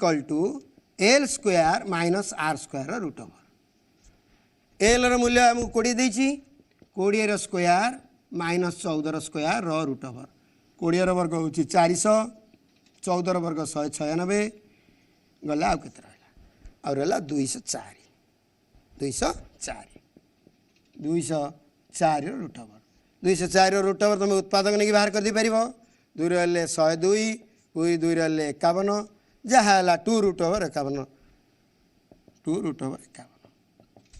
Speaker 2: L² - R² ର √। L ର ମୂଲ୍ୟ ଆମକୁ 20 ଦେଇଛି। 20 ର ସ୍କୋୟାର -14 ର ସ୍କୋୟାର ର √। 20 ର ବର୍ଗ ହେଉଛି 400, 14 ର ବର୍ଗ 196 ଗଲା। ଆଉ କେତେ ରହିଲା? ଆଉ ରହିଲା 204। 204 ର √। 204 ର √। ତୁମେ ଉତ୍ପାଦକ ନେଇକି ବାହାର କରିଦେଇପାରିବ। 2 ହେଲେ 102, 2 ହେଲେ 51, ଯାହା ହେଲା 2√51। 2√51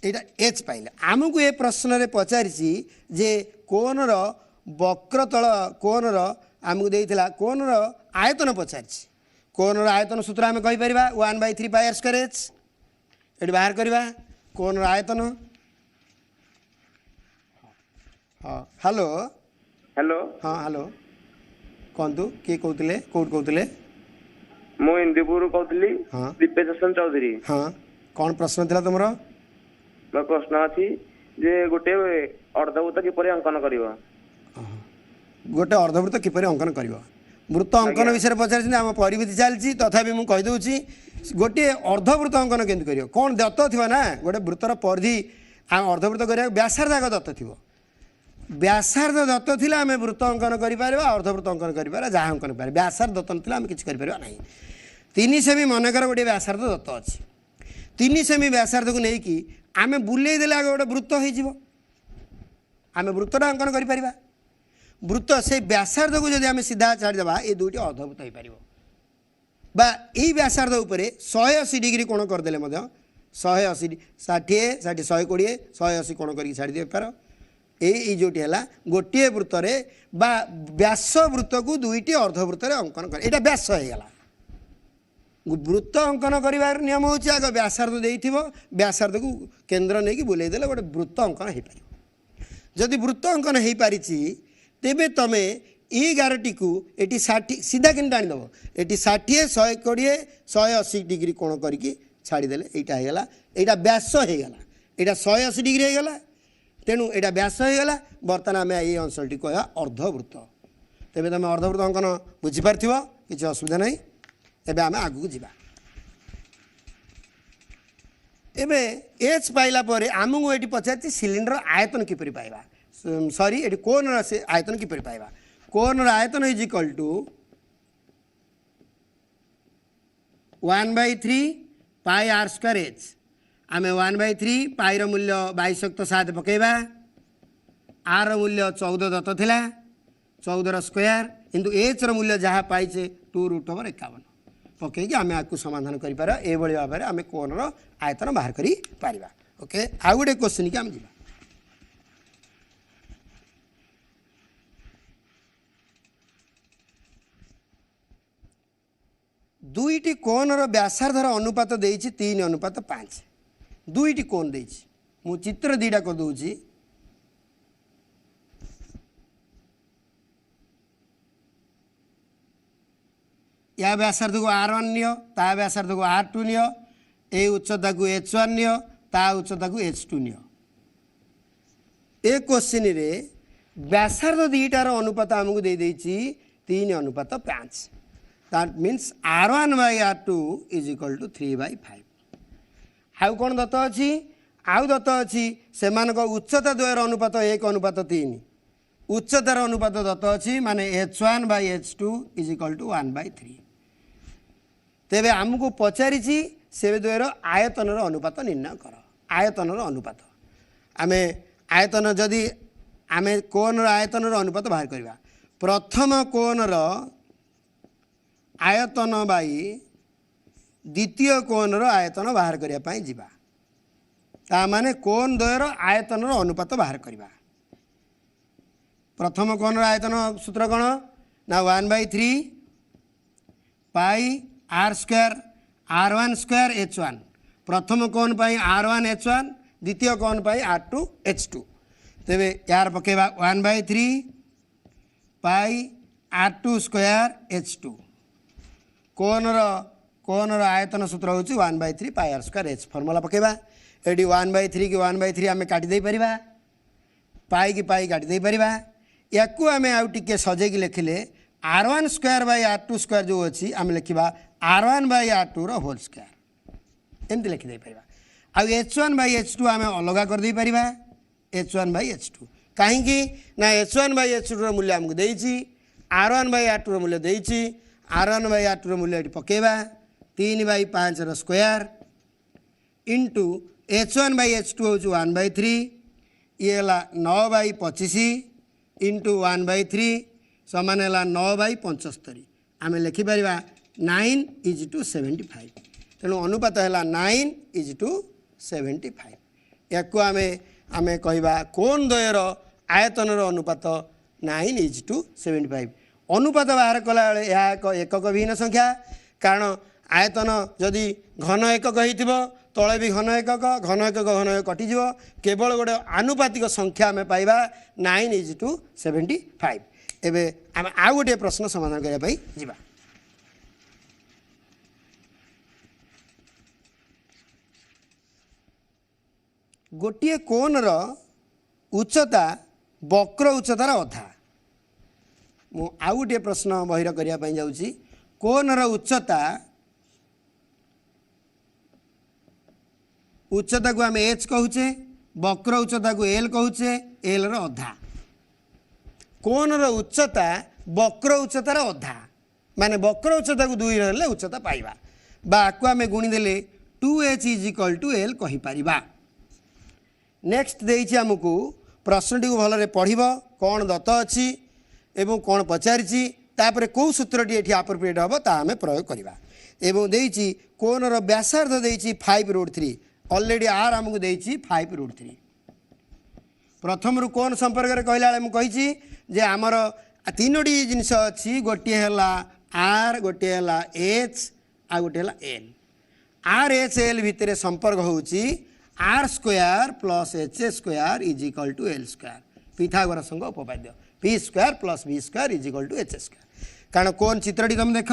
Speaker 2: এইটা H পাইলে। ଆମକୁ ଏ ପ୍ରଶ୍ନରେ ପଚାରିଛି ଯେ କୋଣର ବକ୍ରତଳ କୋଣର ଆମକୁ ଦେଇଥିଲା କୋଣର ଆୟତନ ପଚାରିଛି। କୋଣର ଆୟତନ ସୂତ୍ର ଆମେ କହିପାରିବା 1/3 πr²h। ଏଠି ବାହାର କରିବା କୋଣର ଆୟତନ। ହଁ ହ୍ୟାଲୋ
Speaker 3: ହ୍ୟାଲୋ।
Speaker 2: ହଁ ହ୍ୟାଲୋ, କୁହନ୍ତୁ କିଏ କହୁଥିଲେ? କେଉଁଠୁ କହୁଥିଲେ?
Speaker 3: ମୁଁ ଇନ୍ଦୁପୁରରୁ କହୁଥିଲି।
Speaker 2: ହଁ
Speaker 3: ଦୀପେଶ ଚୌଧୁରୀ।
Speaker 2: ହଁ, କ'ଣ ପ୍ରଶ୍ନ ଥିଲା ତୁମର?
Speaker 3: ମୋ ପ୍ରଶ୍ନ ଅଛି ଯେ ଗୋଟେ ଅର୍ଦ୍ଧବୃତ୍ତ କିପରି ଅଙ୍କନ କରିବ?
Speaker 2: ଗୋଟେ ଅର୍ଦ୍ଧବୃତ୍ତ କିପରି ଅଙ୍କନ କରିବ? ବୃତ୍ତ ଅଙ୍କନ ବିଷୟରେ ପଚାରିଛନ୍ତି। ଆମ ପରିବିଧି ଚାଲିଛି, ତଥାପି ମୁଁ କହିଦେଉଛି ଗୋଟିଏ ଅର୍ଦ୍ଧବୃତ୍ତ ଅଙ୍କନ କେମିତି କରିବ? କ'ଣ ଦତ୍ତ ଥିବ ନା ଗୋଟେ ବୃତ୍ତର ପରିଧି। ଆମେ ଅର୍ଦ୍ଧବୃତ୍ତ କରିବାକୁ ବ୍ୟାସାର୍ଧ ଆଗ ଦତ୍ତ ଥିବ। ବ୍ୟାସାର୍ଧ ଦତ୍ତ ଥିଲେ ଆମେ ବୃତ୍ତ ଅଙ୍କନ କରିପାରିବା, ଅର୍ଦ୍ଧବୃତ୍ତ ଅଙ୍କନ କରିପାରିବା, ଯାହା ଅଙ୍କନ କରିପାରିବା। ବ୍ୟାସାର୍ଧ ଦତ୍ତ ନଥିଲେ ଆମେ କିଛି କରିପାରିବା ନାହିଁ। 3 ସେମି ମନେକର ଗୋଟିଏ ବ୍ୟାସାର୍ଧ ଦତ୍ତ ଅଛି। 3 ସେମି ବ୍ୟାସାର୍ଧକୁ ନେଇକି ଆମେ ବୁଲେଇ ଦେଲେ ଆଗ ଗୋଟେ ବୃତ୍ତ ହେଇଯିବ। ଆମେ ବୃତ୍ତଟା ଅଙ୍କନ କରିପାରିବା। ବୃତ୍ତ ସେଇ ବ୍ୟାସାର୍ଧକୁ ଯଦି ଆମେ ସିଧା ଛାଡ଼ିଦେବା ଏ ଦୁଇଟି ଅର୍ଦ୍ଧବୃତ୍ତ ହୋଇପାରିବ। ବା ଏଇ ବ୍ୟାସାର୍ଧ ଉପରେ 180 ଡିଗ୍ରୀ କୋଣ କରିଦେଲେ ମଧ୍ୟ 180 60 60 120 180 କୋଣ କରିକି ଛାଡ଼ି ଦେଇପାର। ଏଇ ଯେଉଁଟି ହେଲା ଗୋଟିଏ ବୃତ୍ତରେ ବା ବ୍ୟାସ ବୃତ୍ତକୁ ଦୁଇଟି ଅର୍ଦ୍ଧବୃତ୍ତରେ ଅଙ୍କନ କରେ। ଏଇଟା ବ୍ୟାସ ହେଇଗଲା। ବୃତ୍ତ ଅଙ୍କନ କରିବାର ନିୟମ ହେଉଛି ଆଗ ବ୍ୟାସାର୍ଧ ଦେଇଥିବ, ବ୍ୟାସାର୍ଧକୁ କେନ୍ଦ୍ର ନେଇକି ବୁଲେଇ ଦେଲେ ଗୋଟେ ବୃତ୍ତ ଅଙ୍କନ ହୋଇପାରିବ। ଯଦି ବୃତ୍ତ ଅଙ୍କନ ହୋଇପାରିଛି ତେବେ ତୁମେ এই ଗାରଟିକୁ ଏଠି 60 ସିଧା କେମିତି ଟାଣିଦେବ? ଏଠି 60 120 180 ଡିଗ୍ରୀ କୋଣ କରିକି ଛାଡ଼ିଦେଲେ ଏଇଟା ହେଇଗଲା। ଏଇଟା ବ୍ୟାସ ହେଇଗଲା। ଏଇଟା 180 ଡିଗ୍ରୀ ହେଇଗଲା। ତେଣୁ ଏଇଟା ବ୍ୟାସ ହେଇଗଲା। ବର୍ତ୍ତମାନ ଆମେ ଏଇ ଅଂଶଟି କହିବା ଅର୍ଦ୍ଧବୃତ୍ତ। ତେବେ ତୁମେ ଅର୍ଦ୍ଧବୃତ୍ତ ଅଙ୍କନ ବୁଝିପାରିଥିବ, କିଛି ଅସୁବିଧା ନାହିଁ। ଏବେ ଆମେ ଆଗକୁ ଯିବା। ଏବେ H ପାଇଲା ପରେ ଆମକୁ ଏଠି ପଚାରିଛି ସିଲିଣ୍ଡର ଆୟତନ କିପରି ପାଇବା। ସରି, ଏଠି କୋଣର ସେ ଆୟତନ କିପରି ପାଇବା? କୋଣର ଆୟତନ ଇଜ ଇକ୍ୱାଲ ଟୁ 1/3 πr²h। ଆମେ 1/3 ପାଇର ମୂଲ୍ୟ 22.7 ପକାଇବା। ଆର ମୂଲ୍ୟ 14 ଦତ୍ତ ଥିଲା। 14 स्क्वायर किंतु एच मूल्य जहाँ पाइचे 2√51 पकईकि आम आपको समाधान कर ये भाव में आम कोन आयतन बाहर कर पारिबा। ओके आउ गोटे क्वेश्चन की आम जा दुईटी कोनर व्यासार्धर अनुपात देइछि 3:5 दुईटी कोन देइछि मु चित्र दीटा कर दूची या व्यासार्ध को R1 नियो ता व्यासार्ध को R2 नियो ए उच्चता को H1 नियो ता उच्चता को H2 नियो। ए क्वेश्चन रे व्यासार्ध दीटार अनुपात आमको दे देइछि 3:5 that means R1/R2 is equal to 3/5 आउ कौन दत्त अच्छी आउ दत्त अच्छी से उच्चता द्वयर अनुपात 1:3 उच्चतार अनुपात दत्त अच्छी माने H1/H2 इज इक्वल टू 1/3 तेबे आमको पचारि से द्वयर आयतनर अनुपात निर्णय कर आयतनर अनुपात आमे आयतन जदि आमे कोनर आयतनर अनुपात बाहर करवा प्रथम कोनर आयतन बाई द्वितीय कोनर आयतन बाहर करने पाई जिबा ता माने कोन द्वयर आयतनर अनुपात बाहर करवा प्रथम कोनर आयतन सूत्र कौन ना 1/3 pi R square R1 square H1 प्रथम कोन पाई R1 H1 द्वितीय कोन पाई R2 H2 तेबे यार पकेबा 1/3 पाई R2 स्क्वायर H2 कोनर आयतन सूत्र हूँ 1/3 pi R square H formula पकेबा एटी 1/3 की 1/3 आम काटी दे परिबा पाई की पाई काटी दे परिबा याकू आम आउ टिके सजेकी लिखिले R1 square by R2 square जो अच्छी आम लिखा R1/R2 होल स्क्वायर एमती लिखिदे परिबा आउ H1/H2 आम अलग करदे परिबा H1/H2 कहीं ना H1/H2 मूल्य आमको देइछि R1/R2 मूल्य देइछि R1/R2 मूल्य ये पकेबा 3/5 स्क्वायर इंटू H1/H2 हूँ 1/3 ये 9/25 इंटू 1/3 समान है 9/75 आम लिखिपर 9:75 तेणु अनुपात है 9:75 या आम कहवा कोन द्वयर आयतनर अनुपात 9:75 अनुपात बाहर कला यह एक एकक विहीन संख्या कारण आयतन जदि घन एकक हो तले भी घन एकक कटिज केवल गोटे आनुपातिक संख्या आम पाइबा 9:75 एबे आम आउ गोटे प्रश्न समाधान करने जावा गोटे कोनर उच्चता वक्र उच्चतार अधा मु आउ गोटे प्रश्न बहिर करने जाऊँगी कोनर उच्चता को आम H कहूचे वक्र उच्चता को L कहूचे L रो अधा कोनर उच्चता वक्र उच्चतार अधा माने वक्र उच्चता को 2 रहिले उच्चता पाइबा बा आकु आम गुणीदेले 2H is equal to L कहि पारिबा। नेक्स्ट देइछि हमकु प्रश्नटी को भलरे पढ़िब कौन दत्त अच्छी एवं कौन पचारिछि तापर कौ सूत्रटी एठी अप्रोप्रिएट हम ता आम प्रयोग करवा एवं देइछि कोनर व्यासार्ध देइछि 5√3 ऑलरेडी आर आमको देइछि 5√3 प्रथम रु कोन संपर्क रे कहला बेले मु कहिछि जे हमर तीनोटी जिनिस अच्छी गोटे है आर गोटे है एच आ गोटे है एल आर एच एल भितर संपर्क होउछि r square plus h square is equal to l square Pythagoras उपपाद्य p square plus b square is equal to h square कारण कौन चित्रटी तुम देख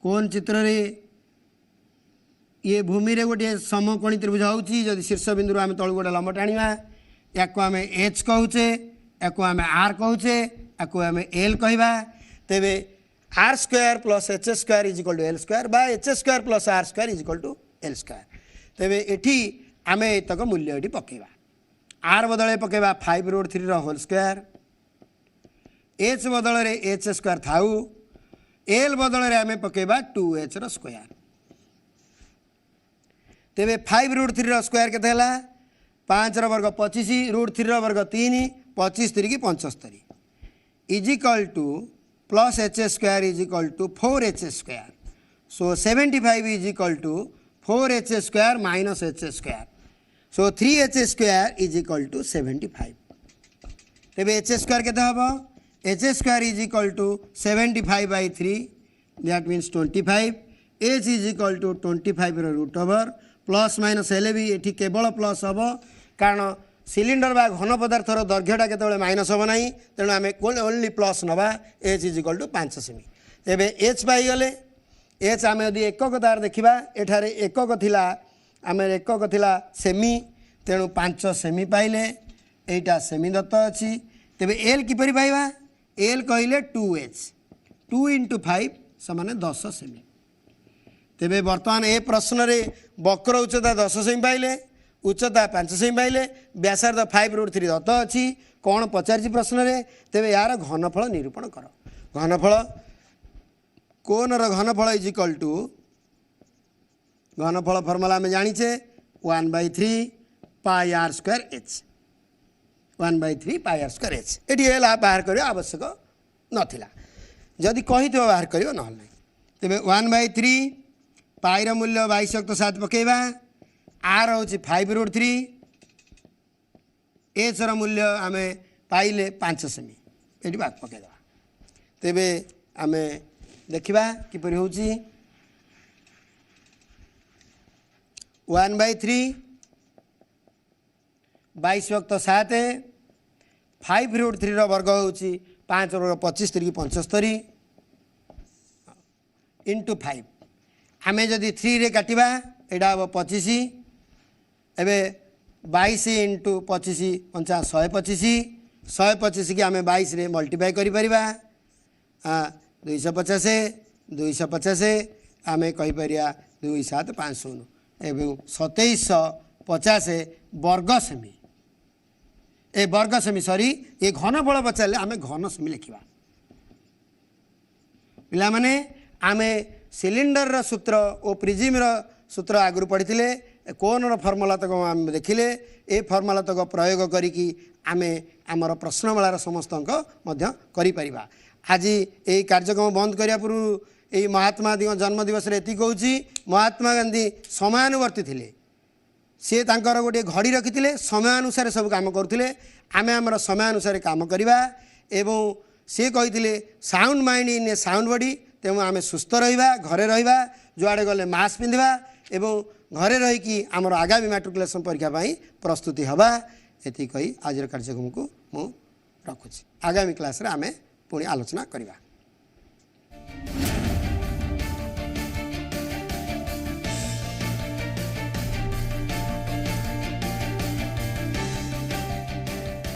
Speaker 2: कौन चित्र रे ये भूमि रे गोटे समकोणी त्रिभुज होउछि जदि शीर्ष बिंदु आम तळ गोटे लंब टाणीमा याको आम एच कहूचे याको आम आर कहूचे याको आम एल कहवा तेबे r square plus h square is equal to l square बा h square plus r square is equal to l square तेबे एठी आम एतक मूल्य एठी पकेबा आर बदले पकेबा 5√3 रो होल स्क्वायर एच बदले एच स्क्वायर थाउ एल बदले आम पकेबा 2h रो स्क्वायर तेबे 5√3 रो स्क्वायर केते हला 5 रो वर्ग 25 √3 रो वर्ग 3 25 3 75 is equal to plus h square is equal to 4h square. So 75 is equal to 4h square minus h square. So 3h square is equal to 75. तेबे h square केते हबो h square is equal to 75 by 3 that means 25. h is equal to 25 रो root over plus minus हेले भी एठी केवल plus हबो कारण सिलिंडर बा घन पदार्थर दैर्घ्यटा केतबेले माइनस हबो नाही तेणु आमे ओनली प्लस नबा h इज इक्वल टू 5 सेमी. तेबे h पाई गले h आमे यदि एकक तार देखिबा एठारे एकक थिला आमे एकक थिला सेमी तेणु 5 सेमी पाइले एटा सेमी दत्त अछि. तेबे l किपरि पाइबा l कहिले 2h 2 into 5 समान 10 सेमी. तेबे वर्तमान ए प्रश्न रे वक्र उच्चता 10 सेमी पाइले उच्चता 5 सेमी पाइले व्यासार्ध 5√3 दत्त अछि. कौन पचारि प्रश्न रे तेबे यार घनफल निरूपण कर. घनफल कोनर घनफल इज इक्वल टू घनफल फॉर्मूला में जानिछे 1/3 pi r square h 1/3 pi r square h. एटी एल बाहर करियो आवश्यक नथिला जदि कहितो बाहर करियो न नै. तेबे 1/3 पाई र मूल्य 22.7 पकेबा r होची 5√3 h र मूल्य आमे पाइले 5 सेमी एटी बाक पकेदा. तेबे आमे देखिबा किपरि होची 1/3 22.7 5√3 रो वर्ग होची 5 रो 25 3 75 इंटू 5 आमे जदि 3 रे काटिबा एडा हम 25 एबे 22 इंटू 25 50 125 125 की आमे 22 रे मल्टीप्लाई करि परिबा 250 250 आमे कहि परिया 2 7 5 एवं 2750 वर्ग सेमी. ए वर्ग सेमी सॉरी ये घनफल पचारे आमे घन सेमी लिखा. पिला माने आमे सिलिंडर रो सूत्र और प्रिजिम रो सूत्र आगु पढ़ी कोन रो फॉर्मूला तक आम देखिले ए फॉर्मूला तक प्रयोग करिकी आमे आमर प्रश्नमालार समस्त अंक मध्य करि परिबा. आज यही कार्यक्रम बंद करिया पूर्व यही महात्मा गांधी जन्म दिवस रे एति कहूची महात्मा गांधी समानुवर्ती थिले. सी तांकर गोटे घड़ी रखिथिले समय अनुसार सब काम करुथिले. आमे आमर समय अनुसार काम करिबा एवं सी कहिथिले sound mind in a sound body. तेणु आम सुस्थ रहिबा घरे रहिबा जुआड़े गले मास्क पिंधिबा एवं घरे रहीकि आमर आगामी मैट्रिकुलेशन परीक्षा पाई प्रस्तुति हवा. एति कही आज कार्यक्रम को मु रखुछि. आगामी क्लास रे आमे पुणी आलोचना करिबा.